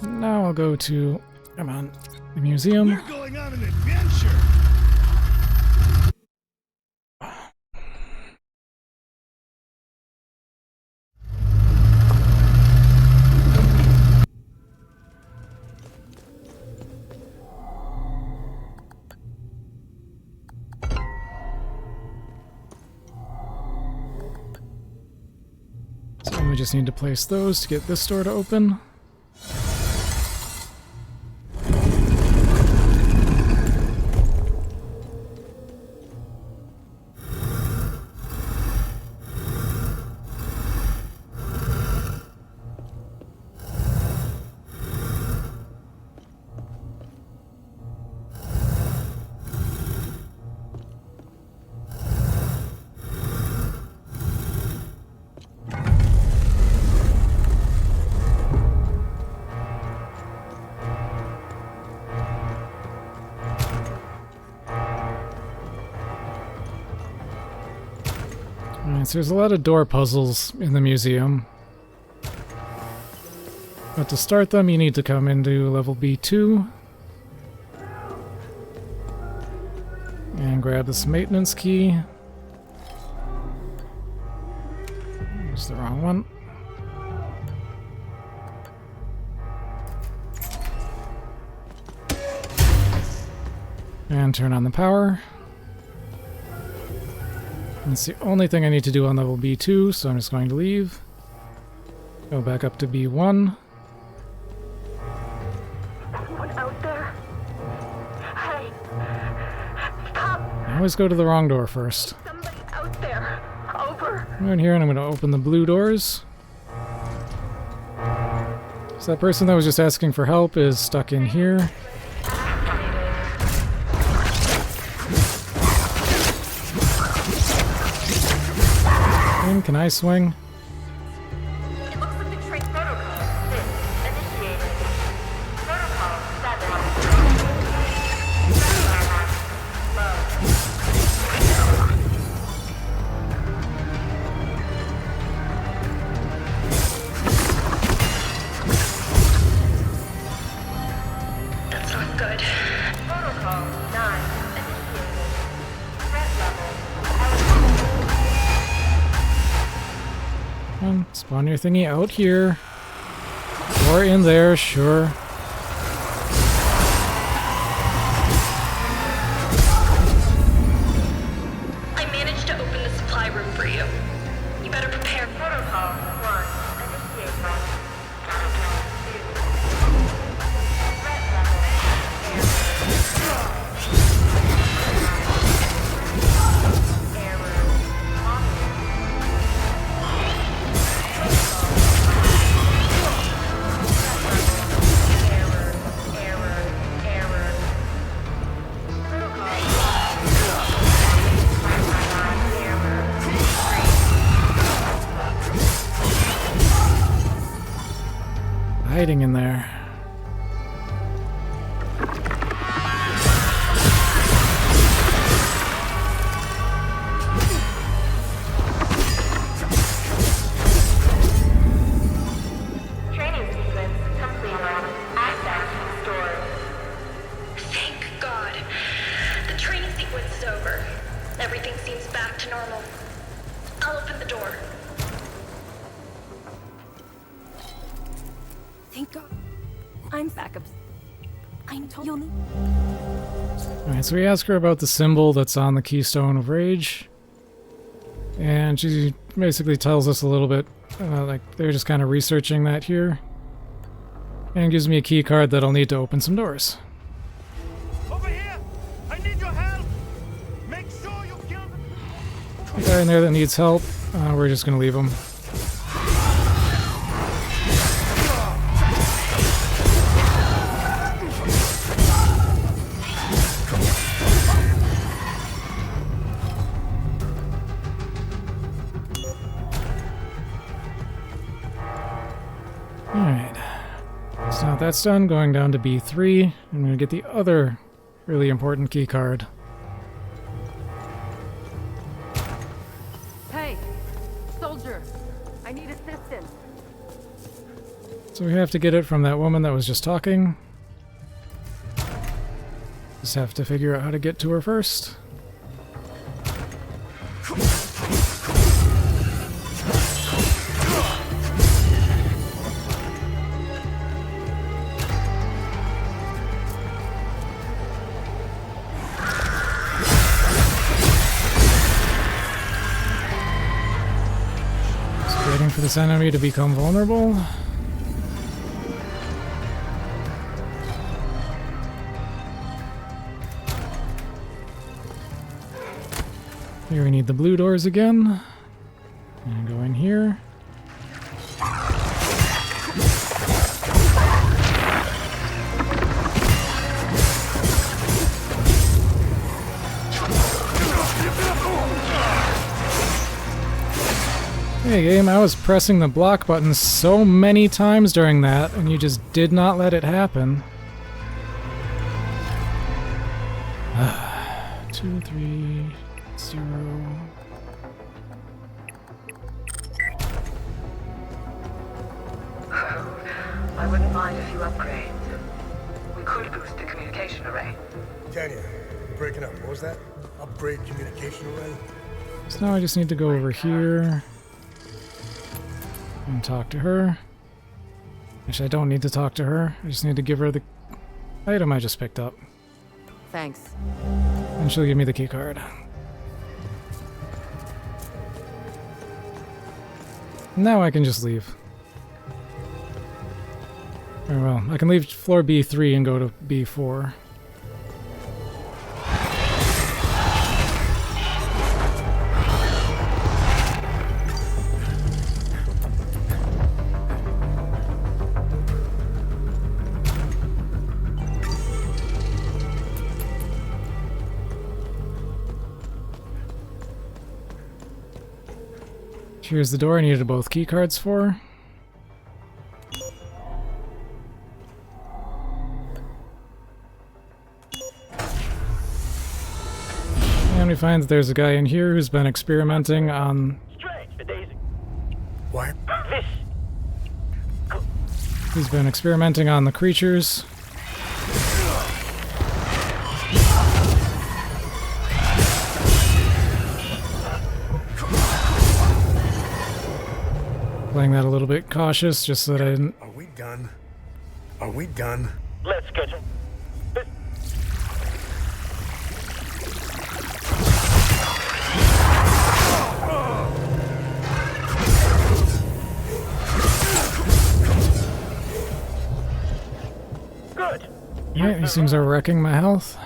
Now I'll go to, come on, the museum. We're going on an adventure. So we just need to place those to get this door to open. Alright, so there's a lot of door puzzles in the museum. But to start them, you need to come into level B2. And grab this maintenance key. There's the wrong one. And turn on the power. That's the only thing I need to do on level B2, so I'm just going to leave. Go back up to B1. Someone out there? Hey! Stop! I always go to the wrong door first. Somebody out there! Over! I'm in here and I'm going to open the blue doors. So that person that was just asking for help is stuck in here. And can I swing? It looks like the train protocol. Initiated. Protocol 7. That's not good. Protocol 9. Initiated. Threat level. Spawn your thingy out here. Or in there, sure. I managed to open the supply room for you. You better prepare. Protocol 1. Initiate. Threat level. Hiding in there. Training sequence complete. Access restored. Thank God. The training sequence is over. Everything seems back to normal. I'll open the door. Thank God. I'm backups. I'm totally. Alright, so we ask her about the symbol that's on the Keystone of Rage. And she basically tells us a little bit, like they're just kind of researching that here. And gives me a key card that I'll need to open some doors. Over here! I need your help! Make sure you kill the... The guy in there that needs help, we're just gonna leave him. Alright. So now that's done, going down to B3. I'm gonna get the other really important key card. Hey, soldier. I need assistance. So we have to get it from that woman that was just talking. Just have to figure out how to get to her first. Just waiting for this enemy to become vulnerable. Here we need the blue doors again. And go in here. Hey game, I was pressing the block button so many times during that, and you just did not let it happen. 2, 3, 0. I wouldn't mind a few upgrades. We could boost the communication array. Tanya, you're breaking up. What was that? Upgrade communication array? So now I just need to go over here and talk to her. Actually, I don't need to talk to her. I just need to give her the item I just picked up. Thanks. And she'll give me the key card. Now I can just leave. Very well. I can leave floor B3 and go to B4. Here's the door I needed both key cards for. And we find that there's a guy in here who's been experimenting on... Strange, the days. What? This. He's been experimenting on the creatures. Playing that a little bit cautious, just so that I didn't... Are we done? Are we done? Let's get him. Good. Yeah, these things are wrecking my health.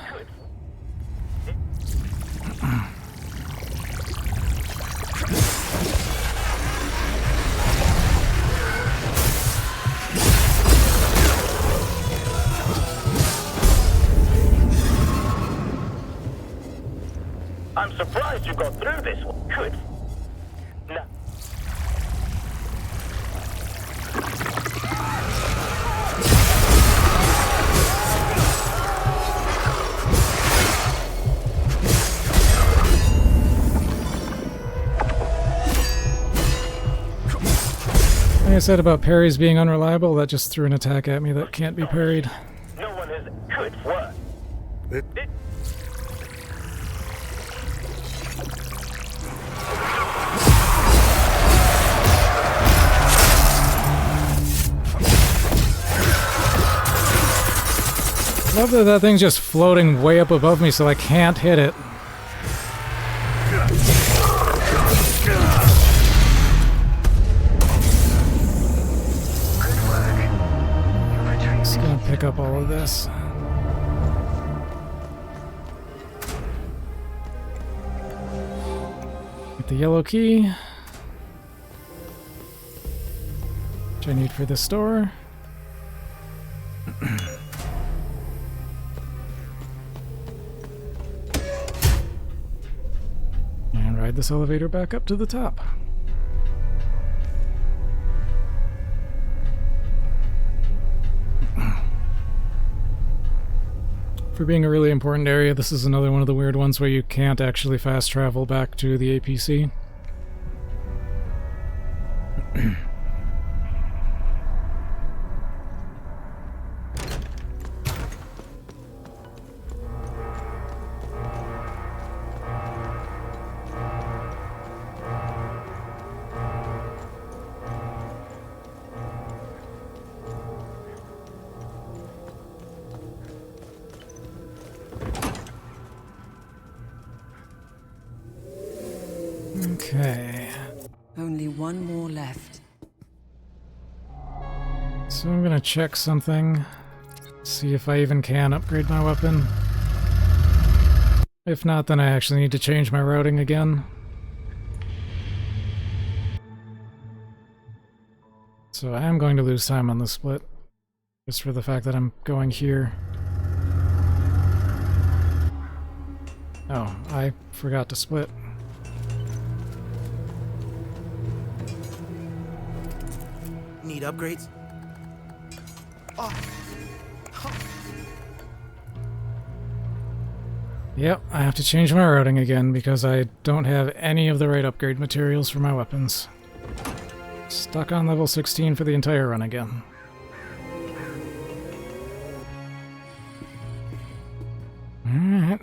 I'm surprised you got through this one. Good. No. Like I said about parries being unreliable, that just threw an attack at me that can't be parried. No one is good work. It, Love that that thing's just floating way up above me so I can't hit it. Just gonna pick up all of this. Get the yellow key, which I need for this store. And ride this elevator back up to the top. For being a really important area, this is another one of the weird ones where you can't actually fast travel back to the APC. Okay. Only one more left. So I'm gonna check something. See if I even can upgrade my weapon. If not, then I actually need to change my routing again. So I am going to lose time on the split. Just for the fact that I'm going here. Oh, I forgot to split. Need upgrades? Yep, I have to change my routing again because I don't have any of the right upgrade materials for my weapons. Stuck on level 16 for the entire run again. Alright.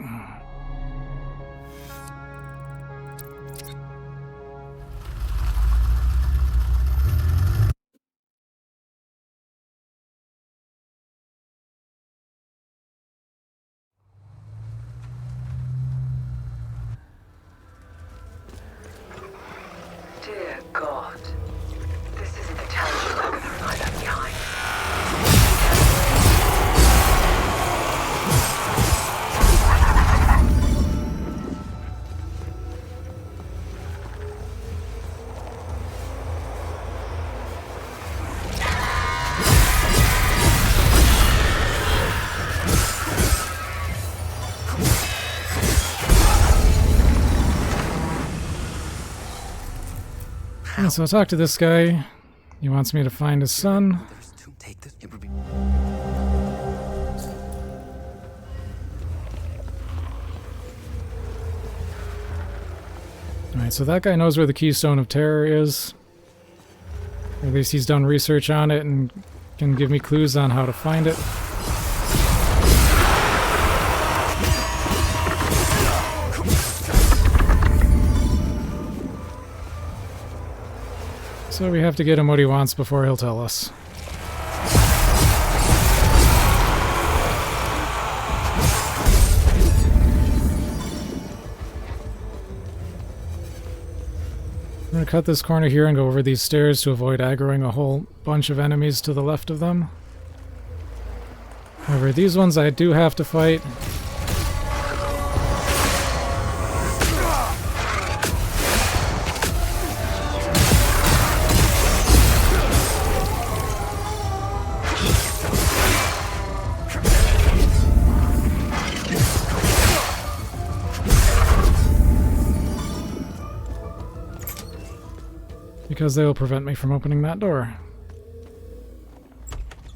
Dear God. This isn't the terrible weapon I left behind. And so I talked to this guy. He wants me to find his son. Take this. It would be. Alright, so that guy knows where the Keystone of Terror is. Or at least he's done research on it and can give me clues on how to find it. So we have to get him what he wants before he'll tell us. I'm going to cut this corner here and go over these stairs to avoid aggroing a whole bunch of enemies to the left of them. However, these ones I do have to fight. Because they will prevent me from opening that door.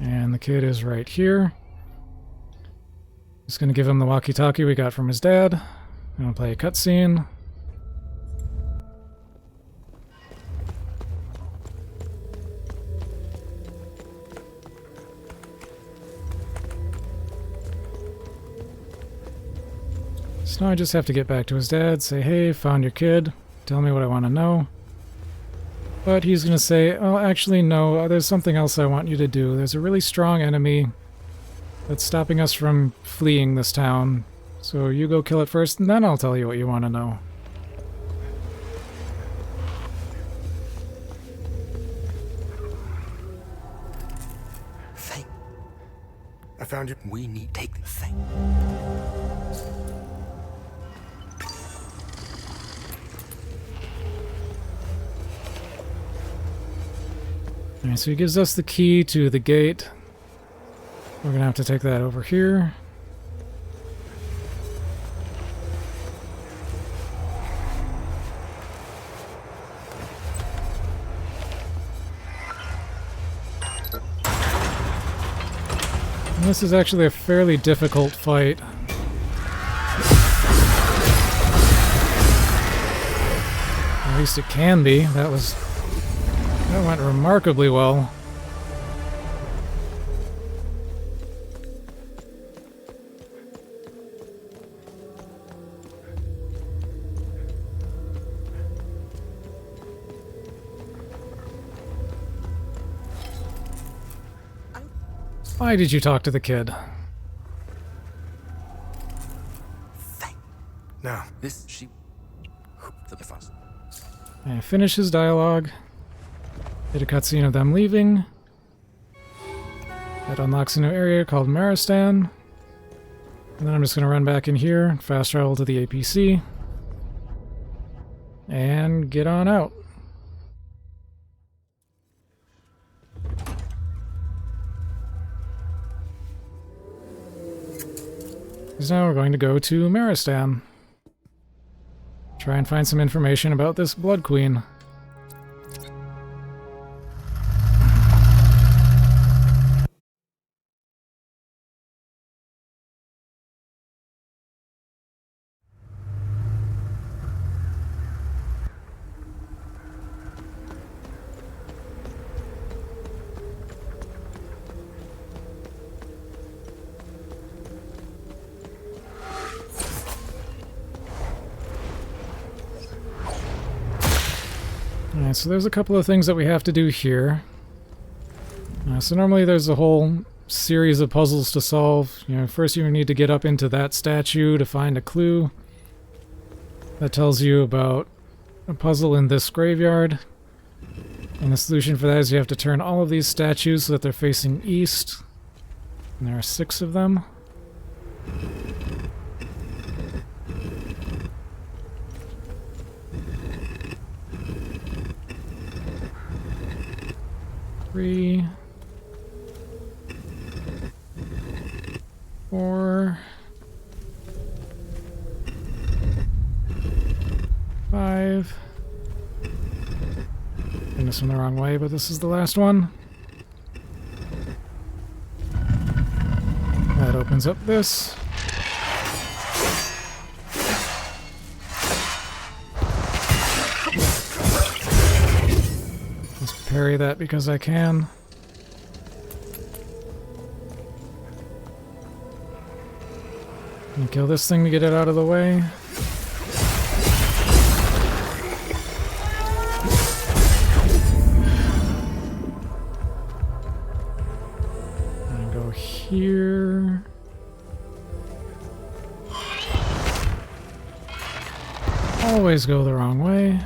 And the kid is right here. Just gonna give him the walkie-talkie we got from his dad. I'm gonna play a cutscene. So now I just have to get back to his dad, say, hey, found your kid, tell me what I want to know. But he's going to say, oh, actually, no, there's something else I want you to do. There's a really strong enemy that's stopping us from fleeing this town. So you go kill it first, and then I'll tell you what you want to know. Thing. I found you. We need take the thing. Alright, so he gives us the key to the gate. We're gonna have to take that over here. And this is actually a fairly difficult fight. At least it can be. That went remarkably well. Why did you talk to the kid? Thing. Now, This she. The fuss. And finish his dialogue. Get a cutscene of them leaving. That unlocks a new area called Maristan. And then I'm just going to run back in here, fast travel to the APC, and get on out. Because now we're going to go to Maristan. Try and find some information about this Blood Queen. Alright, so there's a couple of things that we have to do here. So normally there's a whole series of puzzles to solve. You know, first you need to get up into that statue to find a clue that tells you about a puzzle in this graveyard. And the solution for that is you have to turn all of these statues so that they're facing east. And there are 6 of them. Three, 4, 5, this one the wrong way, but this is the last one. That opens up this. Just parry that because I can. And kill this thing to get it out of the way. And go here. Always go the wrong way.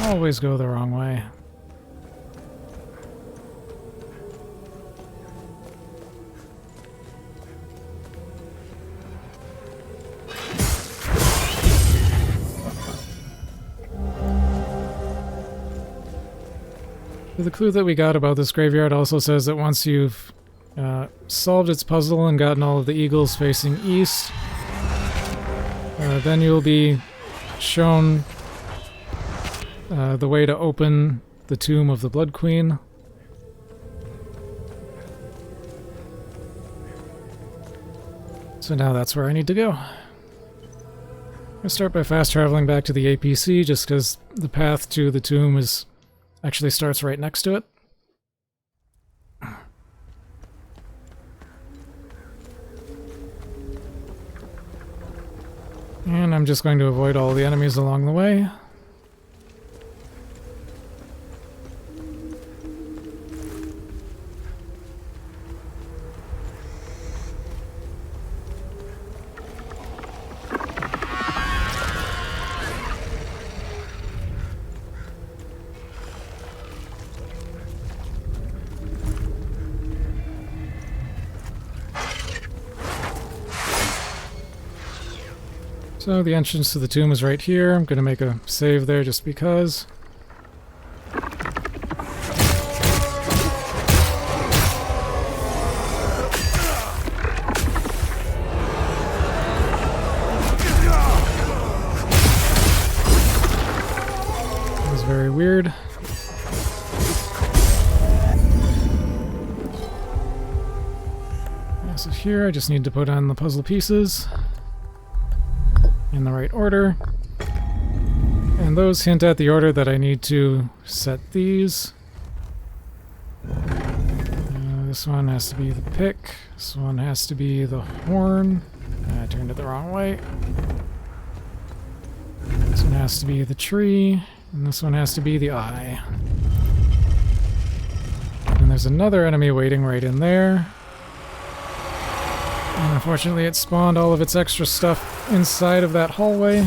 Always go the wrong way. The clue that we got about this graveyard also says that once you've solved its puzzle and gotten all of the eagles facing east, then you'll be shown the way to open the tomb of the Blood Queen. So now that's where I need to go. I'm gonna start by fast traveling back to the APC just because the path to the tomb actually starts right next to it. And I'm just going to avoid all the enemies along the way. So the entrance to the tomb is right here. I'm going to make a save there just because. That was very weird. So here I just need to put on the puzzle pieces in the right order, and those hint at the order that I need to set these. This one has to be the pick, this one has to be the horn. I turned it the wrong way. This one has to be the tree, and this one has to be the eye. And there's another enemy waiting right in there. And unfortunately it spawned all of its extra stuff inside of that hallway.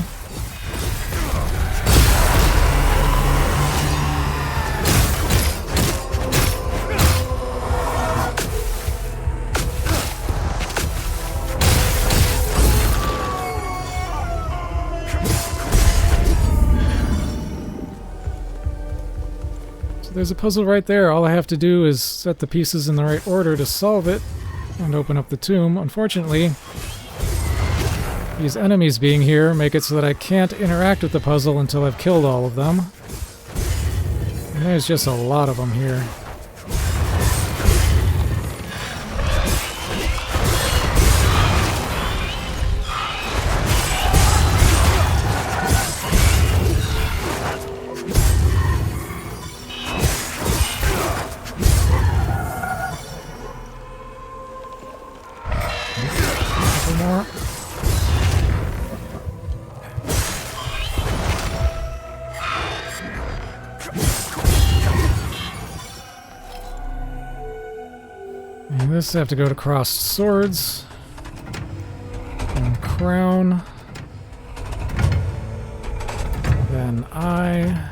So there's a puzzle right there. All I have to do is set the pieces in the right order to solve it and open up the tomb. Unfortunately, these enemies being here make it so that I can't interact with the puzzle until I've killed all of them. And there's just a lot of them here. More. And this I have to go to crossed swords and crown, then eye,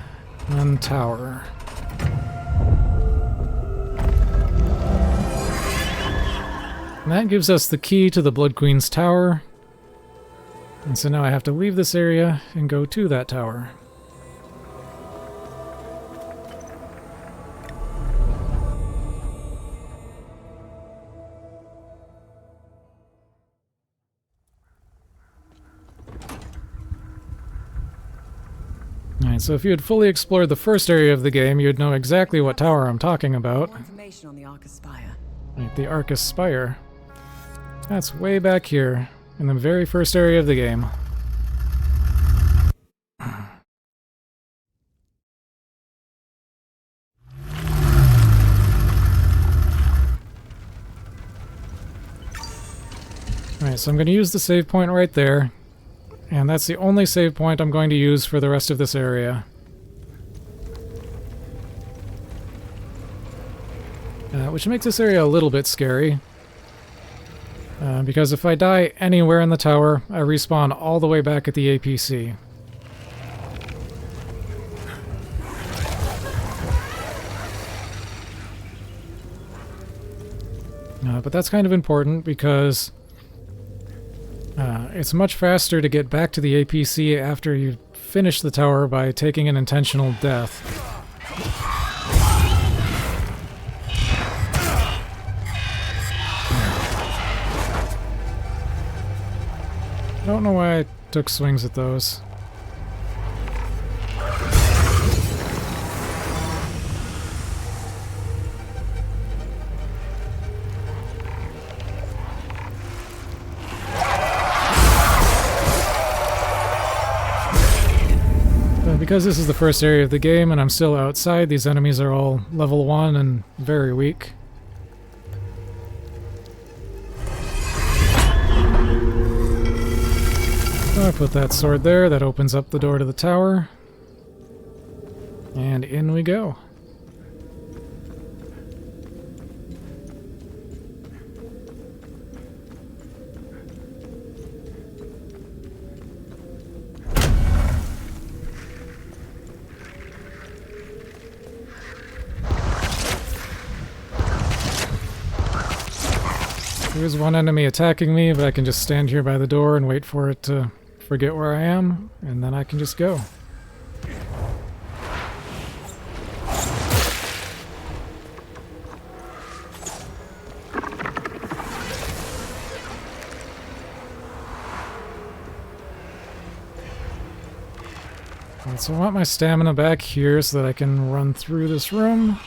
and tower. And that gives us the key to the Blood Queen's tower. And so now I have to leave this area and go to that tower. Alright, so if you had fully explored the first area of the game, you'd know exactly what tower I'm talking about. More information on the Arcus Spire. Right, the Arcus Spire. That's way back here, in the very first area of the game. Alright, so I'm going to use the save point right there, and that's the only save point I'm going to use for the rest of this area. Which makes this area a little bit scary. Because if I die anywhere in the tower, I respawn all the way back at the APC. But that's kind of important because it's much faster to get back to the APC after you finish the tower by taking an intentional death. I don't know why I took swings at those. But because this is the first area of the game and I'm still outside, these enemies are all level 1 and very weak. I put that sword there, that opens up the door to the tower. And in we go. There's one enemy attacking me, but I can just stand here by the door and wait for it to forget where I am, and then I can just go. Alright, so I want my stamina back here so that I can run through this room.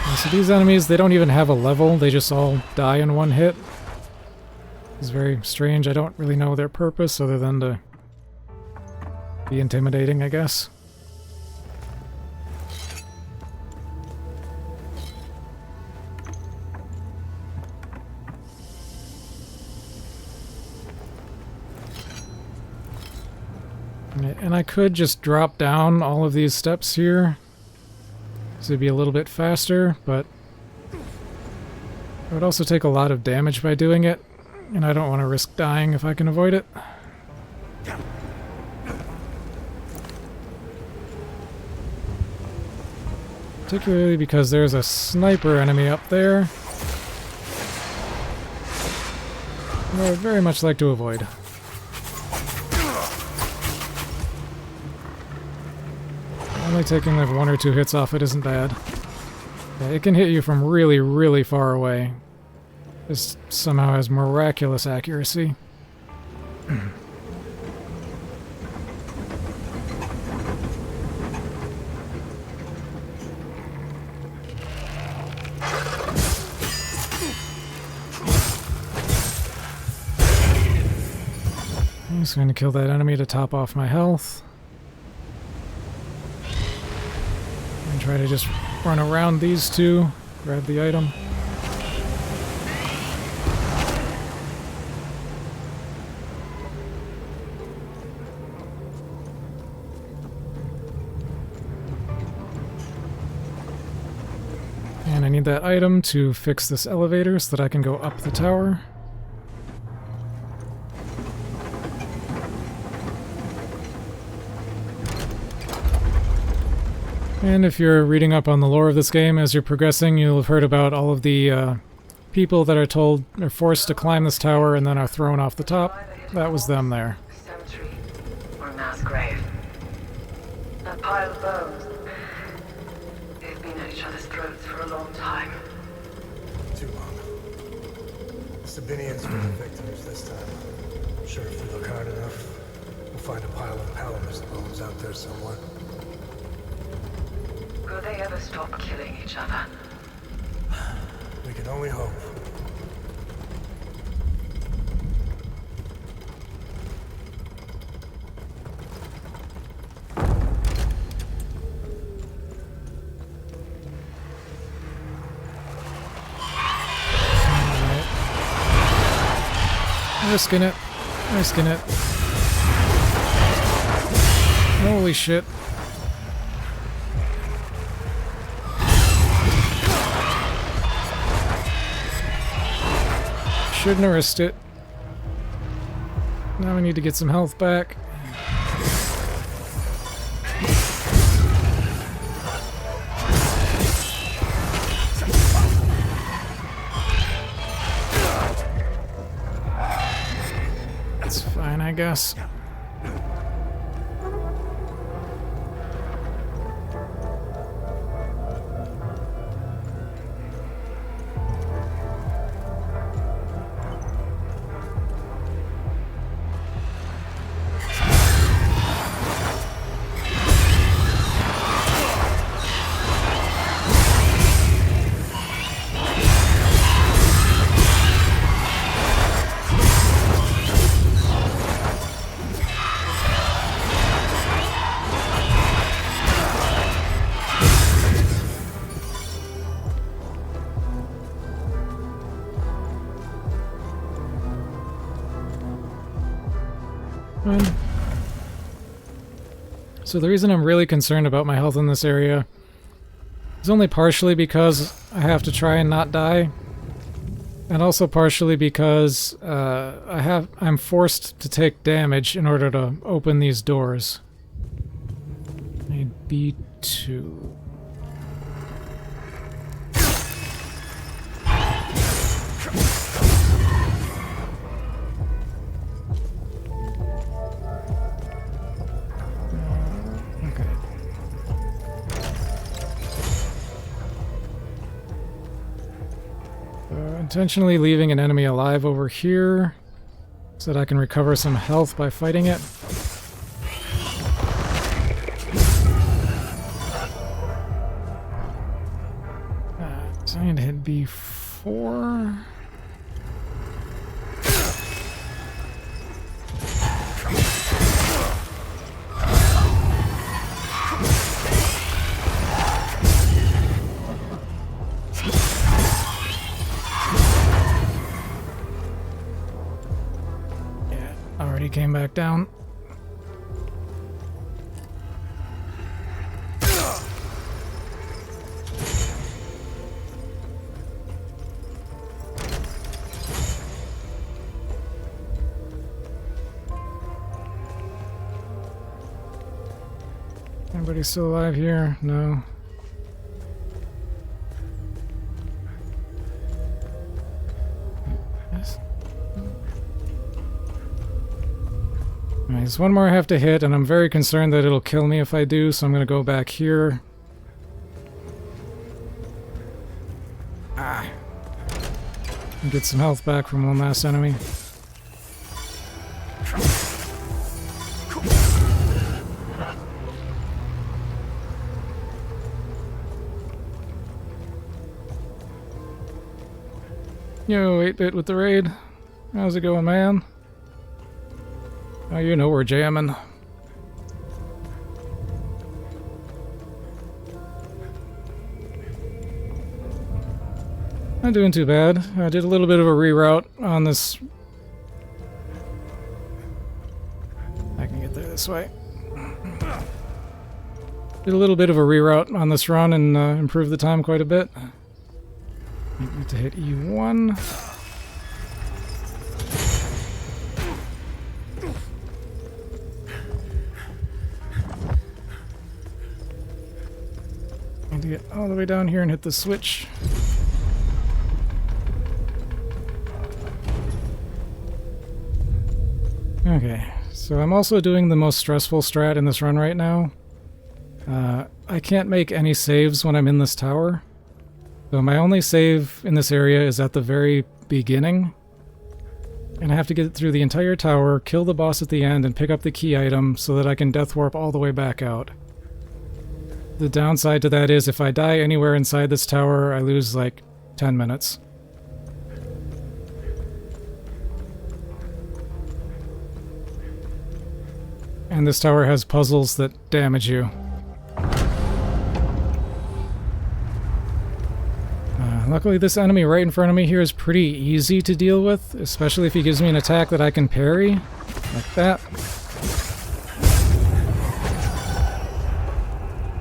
And so these enemies, they don't even have a level, they just all die in one hit. It's very strange. I don't really know their purpose other than to be intimidating, I guess. And I could just drop down all of these steps here, so it'd be a little bit faster, but I would also take a lot of damage by doing it. And I don't want to risk dying if I can avoid it. Particularly because there's a sniper enemy up there who I would very much like to avoid. Only taking like 1 or 2 hits off it isn't bad. Yeah, it can hit you from really, really far away. This somehow has miraculous accuracy. I'm just going to kill that enemy to top off my health. And try to just run around these two, grab the item. And I need that item to fix this elevator so that I can go up the tower. And if you're reading up on the lore of this game as you're progressing, you'll have heard about all of the people that are forced to climb this tower and then are thrown off the top. That was them there. Cemetery or mass grave. A pile of bones. They've been at each other's throats for a long time. Too long. The Sabinians were the victims this time. I'm sure if we look hard enough. find a pile of Palamas bones out there somewhere. Will they ever stop killing each other? We can only hope. Risking it. Risking it. Holy shit. Shouldn't have risked it. Now we need to get some health back. It's fine, I guess. So the reason I'm really concerned about my health in this area is only partially because I have to try and not die, and also partially because I'm forced to take damage in order to open these doors. I need B2. Intentionally leaving an enemy alive over here so that I can recover some health by fighting it. So I need to hit B4. Came back down. Anybody still alive here? No. There's one more I have to hit, and I'm very concerned that it'll kill me if I do, so I'm going to go back here. And get some health back from one last enemy. Yo, 8-bit with the raid. How's it going, man? Oh, you know we're jamming. Not doing too bad. I did a little bit of a reroute on this. I can get there this way. Did a little bit of a reroute on this run and improved the time quite a bit. Need to hit E1. Need to get all the way down here and hit the switch. Okay, so I'm also doing the most stressful strat in this run right now. I can't make any saves when I'm in this tower. So my only save in this area is at the very beginning. And I have to get through the entire tower, kill the boss at the end, and pick up the key item so that I can death warp all the way back out. The downside to that is if I die anywhere inside this tower, I lose like 10 minutes. And this tower has puzzles that damage you. Luckily this enemy right in front of me here is pretty easy to deal with, especially if he gives me an attack that I can parry, like that.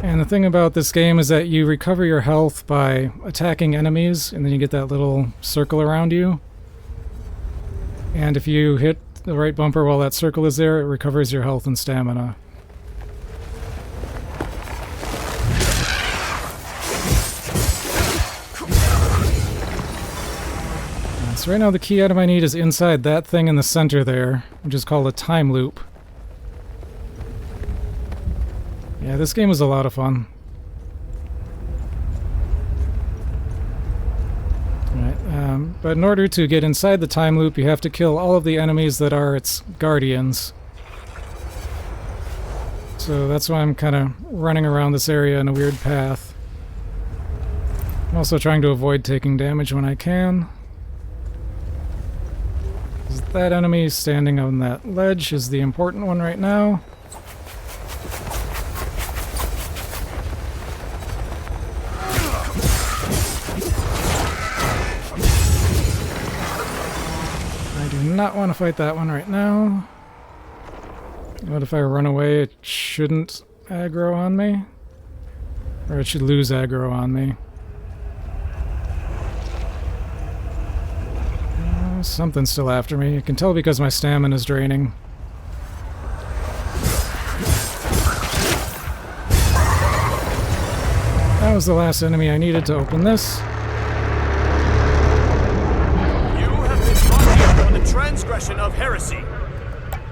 And the thing about this game is that you recover your health by attacking enemies, and then you get that little circle around you. And if you hit the right bumper while that circle is there, it recovers your health and stamina. So right now the key item I need is inside that thing in the center there, which is called a time loop. Yeah, this game was a lot of fun. Alright, but in order to get inside the time loop, you have to kill all of the enemies that are its guardians. So that's why I'm kind of running around this area in a weird path. I'm also trying to avoid taking damage when I can. That enemy standing on that ledge is the important one right now. I do not want to fight that one right now. What if I run away? It shouldn't aggro on me. Or it should lose aggro on me. Something's still after me. You can tell because my stamina is draining. That was the last enemy I needed to open this. You have been brought here for the transgression of heresy.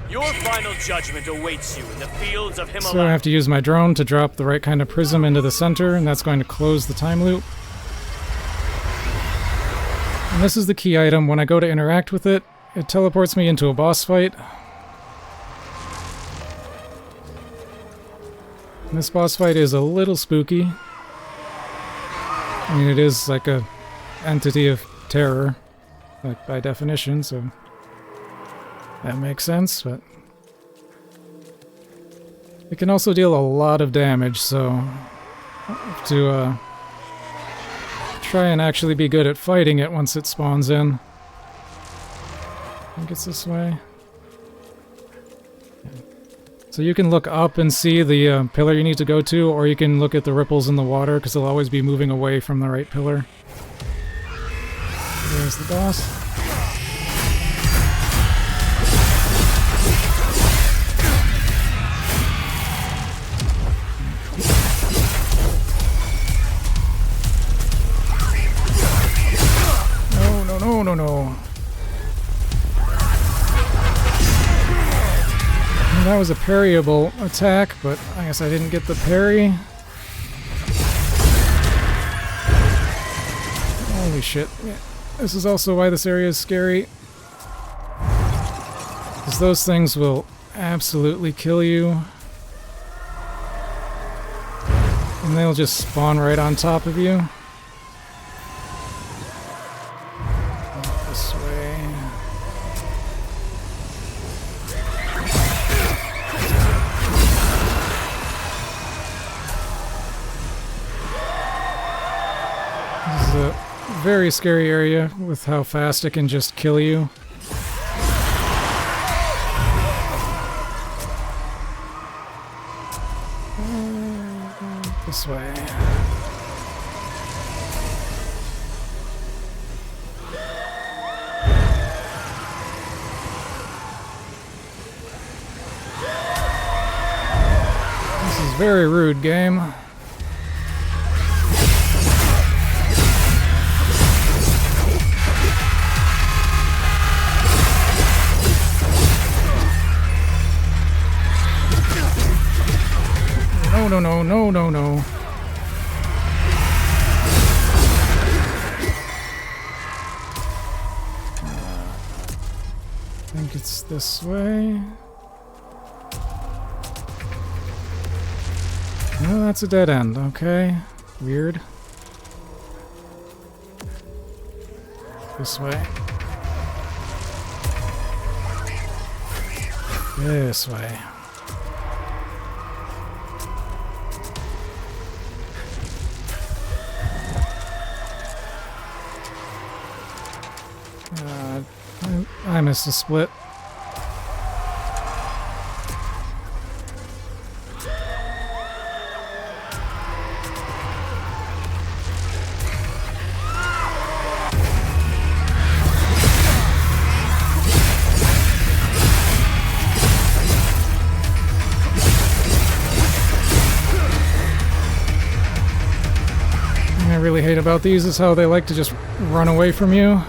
Your final judgment awaits you in the fields of Himalaya. So I have to use my drone to drop the right kind of prism into the center, and that's going to close the time loop. And this is the key item. When I go to interact with it, it teleports me into a boss fight. And this boss fight is a little spooky. I mean, it is like a entity of terror, like by definition, so that makes sense, but it can also deal a lot of damage, so I have to try and actually be good at fighting it once it spawns in. I think it's this way. So you can look up and see the pillar you need to go to, or you can look at the ripples in the water, because they'll always be moving away from the right pillar. There's the boss. No. That was a parryable attack, but I guess I didn't get the parry. Holy shit. Yeah. This is also why this area is scary. Because those things will absolutely kill you. And they'll just spawn right on top of you. This way. This is a very scary area with how fast it can just kill you. This way. This is very rude, game. No. it's this way. No, that's a dead end. Okay. Weird. This way. This way. I missed a split. What I really hate about these is how they like to just run away from you.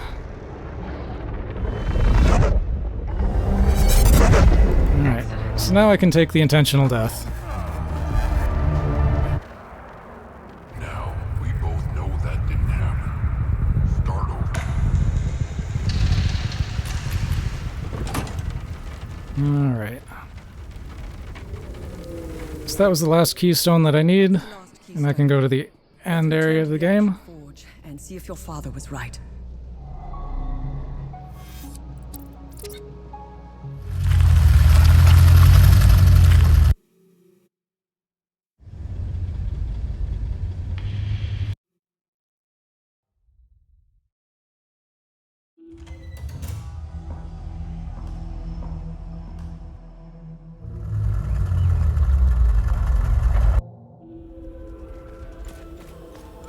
So now I can take the intentional death. Now, we both know that didn't happen. Start over. Alright. So that was the last keystone that I need, and I can go to the end area of the game. Forge and see if your father was right.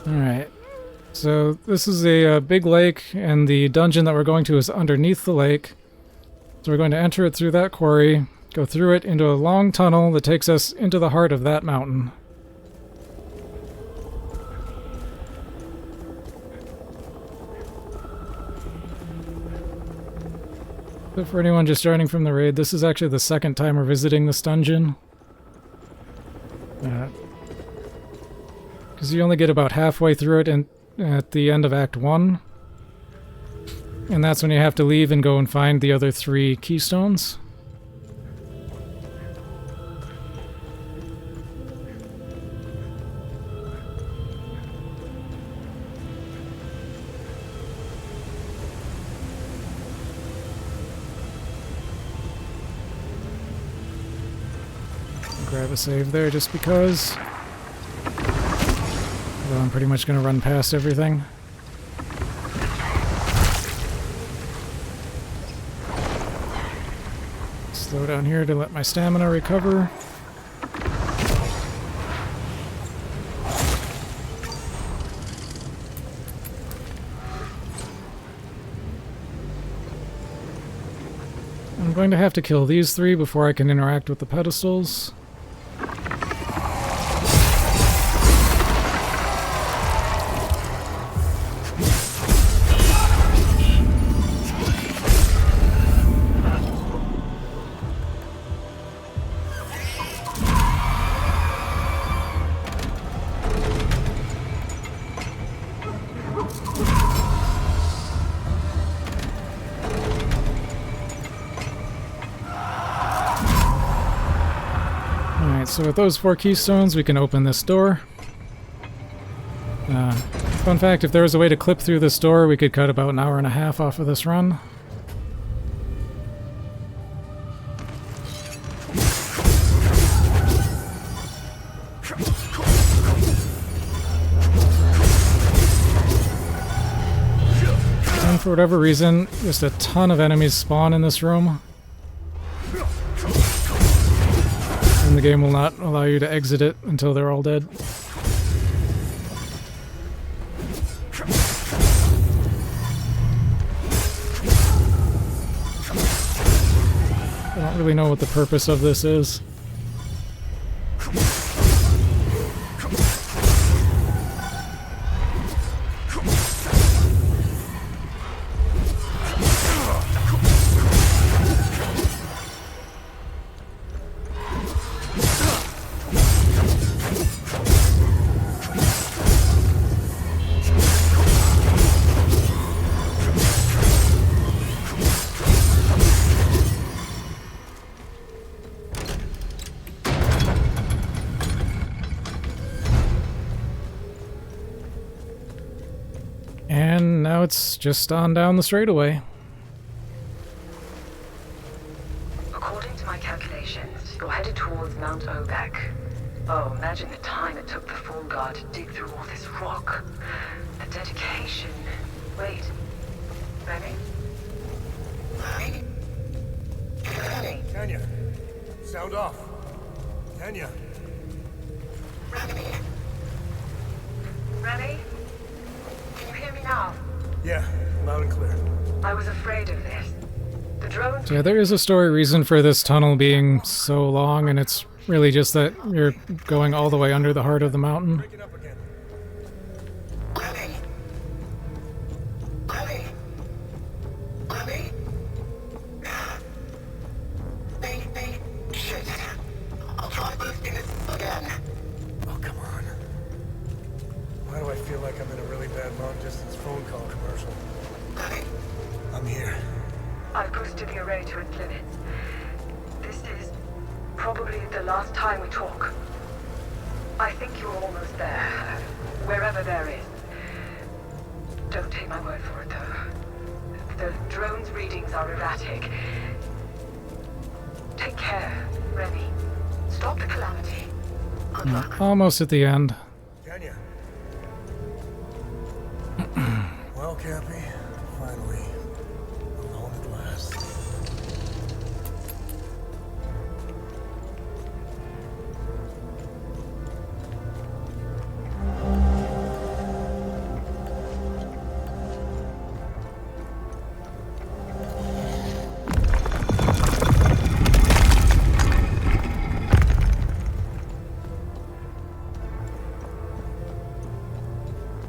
Alright, so this is a big lake, and the dungeon that we're going to is underneath the lake. So we're going to enter it through that quarry, go through it into a long tunnel that takes us into the heart of that mountain. But for anyone just joining from the raid, this is actually the second time we're visiting this dungeon. Because you only get about halfway through it at the end of Act 1. And that's when you have to leave and go and find the other 3 keystones. Grab a save there just because. Well, I'm pretty much going to run past everything. Slow down here to let my stamina recover. I'm going to have to kill these 3 before I can interact with the pedestals. So with those 4 keystones, we can open this door. Fun fact, if there was a way to clip through this door, we could cut about an hour and a half off of this run. And for whatever reason, just a ton of enemies spawn in this room. And the game will not allow you to exit it until they're all dead. I don't really know what the purpose of this is. And now it's just on down the straightaway. According to my calculations, you're headed towards Mount Obek. Oh, imagine the time it took the Fall Guard to dig through all this rock. The dedication. Wait. Remy? Remy? Tanya, sound off. Tanya. Remy? Remy? Can you hear me now? Yeah, loud and clear. I was afraid of this. The drones... So yeah, there is a story reason for this tunnel being so long, and it's really just that you're going all the way under the heart of the mountain. Breaking up again. Remy? Remy? Remy? Shit. I'll try boosting it again. Oh, come on. Why do I feel like I'm in a really bad long-distance phone call commercial? I'm here. I've boosted the array to its limits. This is probably the last time we talk. I think you're almost there. Wherever there is. Don't take my word for it, though. The drone's readings are erratic. Take care, Remy. Stop the calamity. Good luck. Almost at the end. Tanya. Well, Cappy, finally. Alone at last.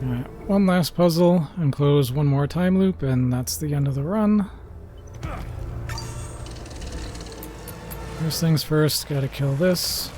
Alright, one last puzzle and close one more time loop, and that's the end of the run. First things first, gotta kill this.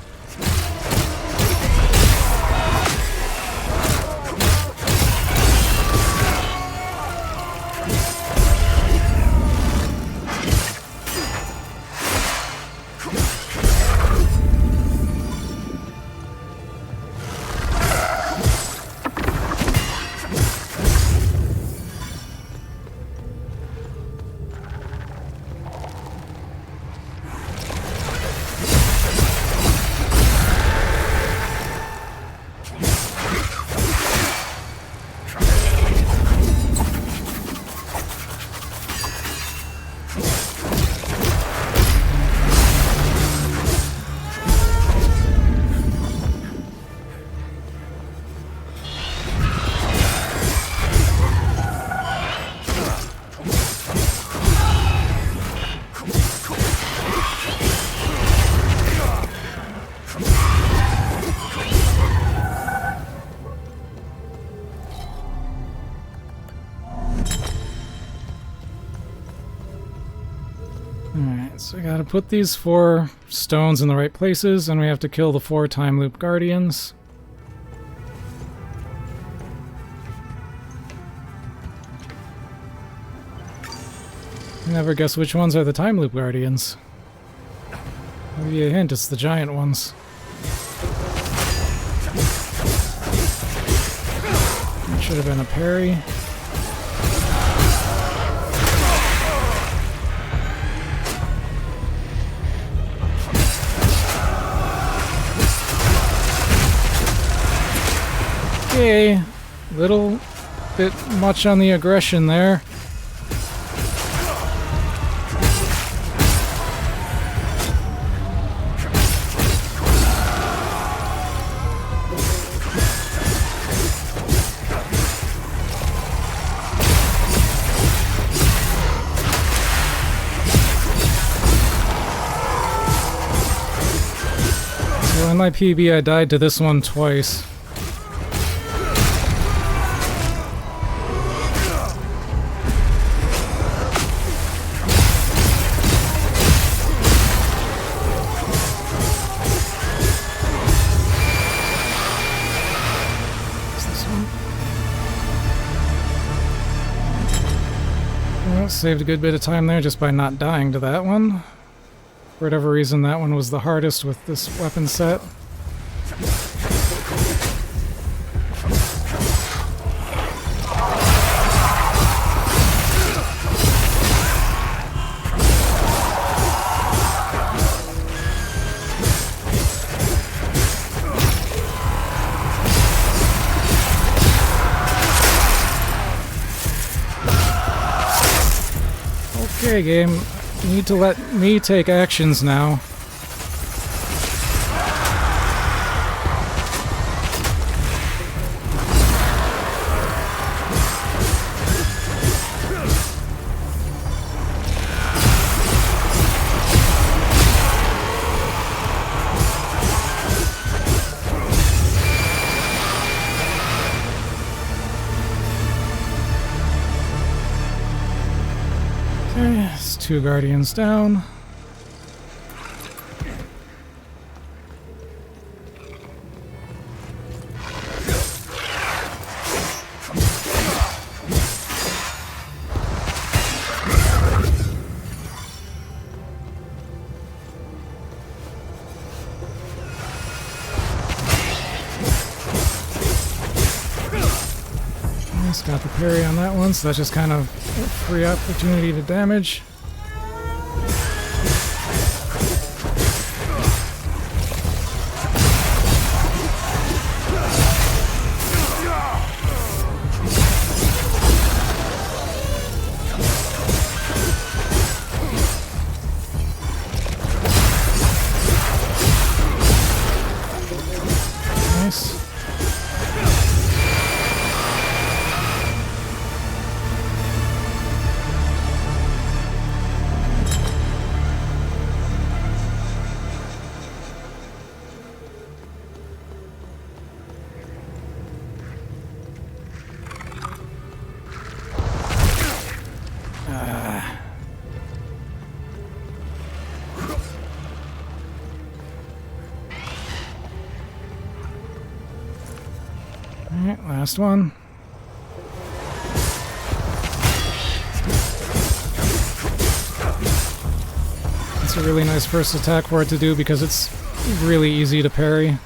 Alright, so we gotta put these 4 stones in the right places, and we have to kill the 4 time loop guardians. Never guess which ones are the time loop guardians. I'll give you a hint, it's the giant ones. That should have been a parry. Okay, little bit much on the aggression there. So in my PB I died to this one twice. Well, saved a good bit of time there just by not dying to that one. For whatever reason, that one was the hardest with this weapon set. Okay, game. You need to let me take actions now. Okay, it's 2 guardians down. Nice, got the parry on that one, so that's just kind of a free opportunity to damage. Nice. Alright, last one. It's a really nice first attack for it to do because it's really easy to parry.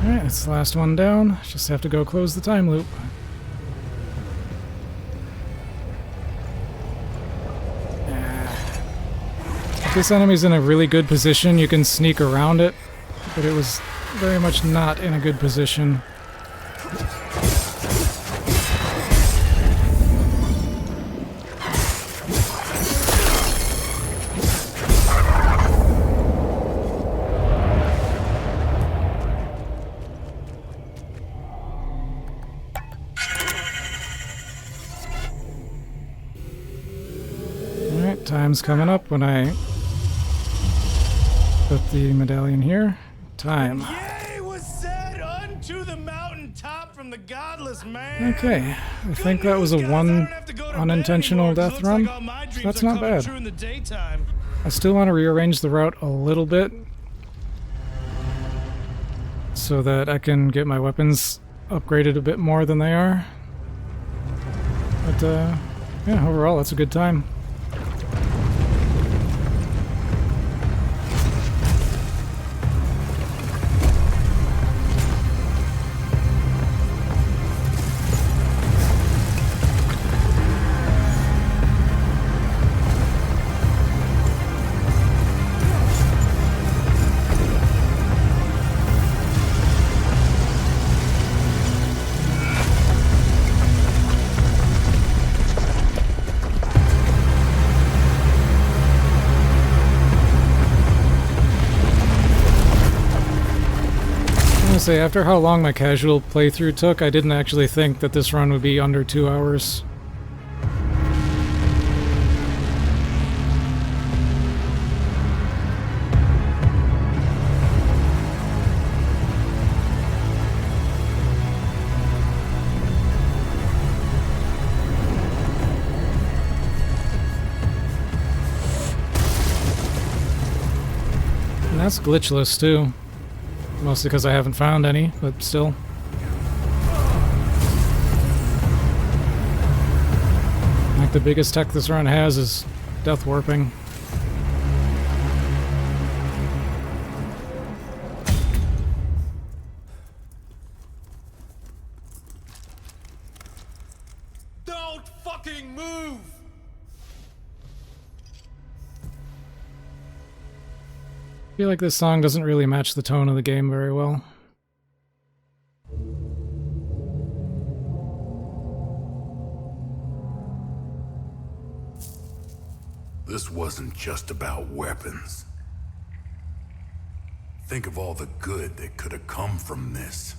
Alright, that's the last one down. Just have to go close the time loop. If this enemy's in a really good position, you can sneak around it, but it was very much not in a good position. Alright, time's coming up when I put the medallion here. Time. Yea was said unto the mountaintop from the godless man. Okay, I think that was a one unintentional death run. So that's not bad. I still want to rearrange the route a little bit so that I can get my weapons upgraded a bit more than they are. But yeah, overall that's a good time. Say, after how long my casual playthrough took, I didn't actually think that this run would be under 2 hours. That's glitchless too. Mostly because I haven't found any, but still. Like the biggest tech this run has is death warping. Don't fucking move! I feel like this song doesn't really match the tone of the game very well. This wasn't just about weapons. Think of all the good that could have come from this.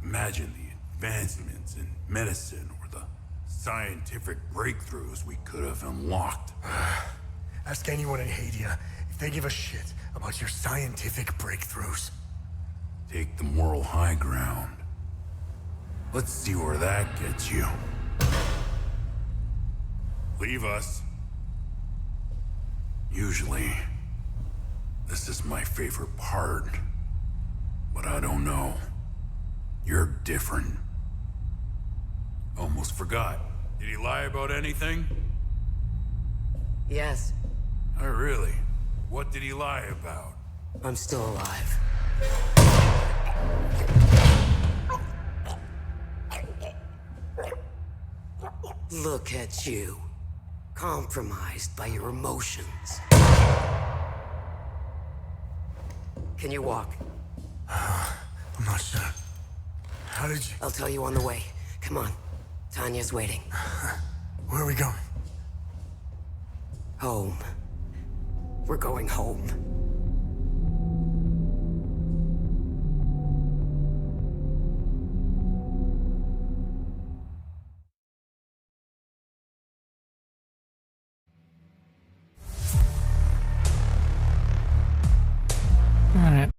Imagine the advancements in medicine or the scientific breakthroughs we could have unlocked. Ask anyone in Hadia if they give a shit about your scientific breakthroughs. Take the moral high ground. Let's see where that gets you. Leave us. Usually, this is my favorite part. But I don't know. You're different. Almost forgot. Did he lie about anything? Yes, Oh, really? What did he lie about? I'm still alive. Look at you. Compromised by your emotions. Can you walk? I'm not sure. How did you... I'll tell you on the way. Come on. Tanya's waiting. Where are we going? Home. We're going home.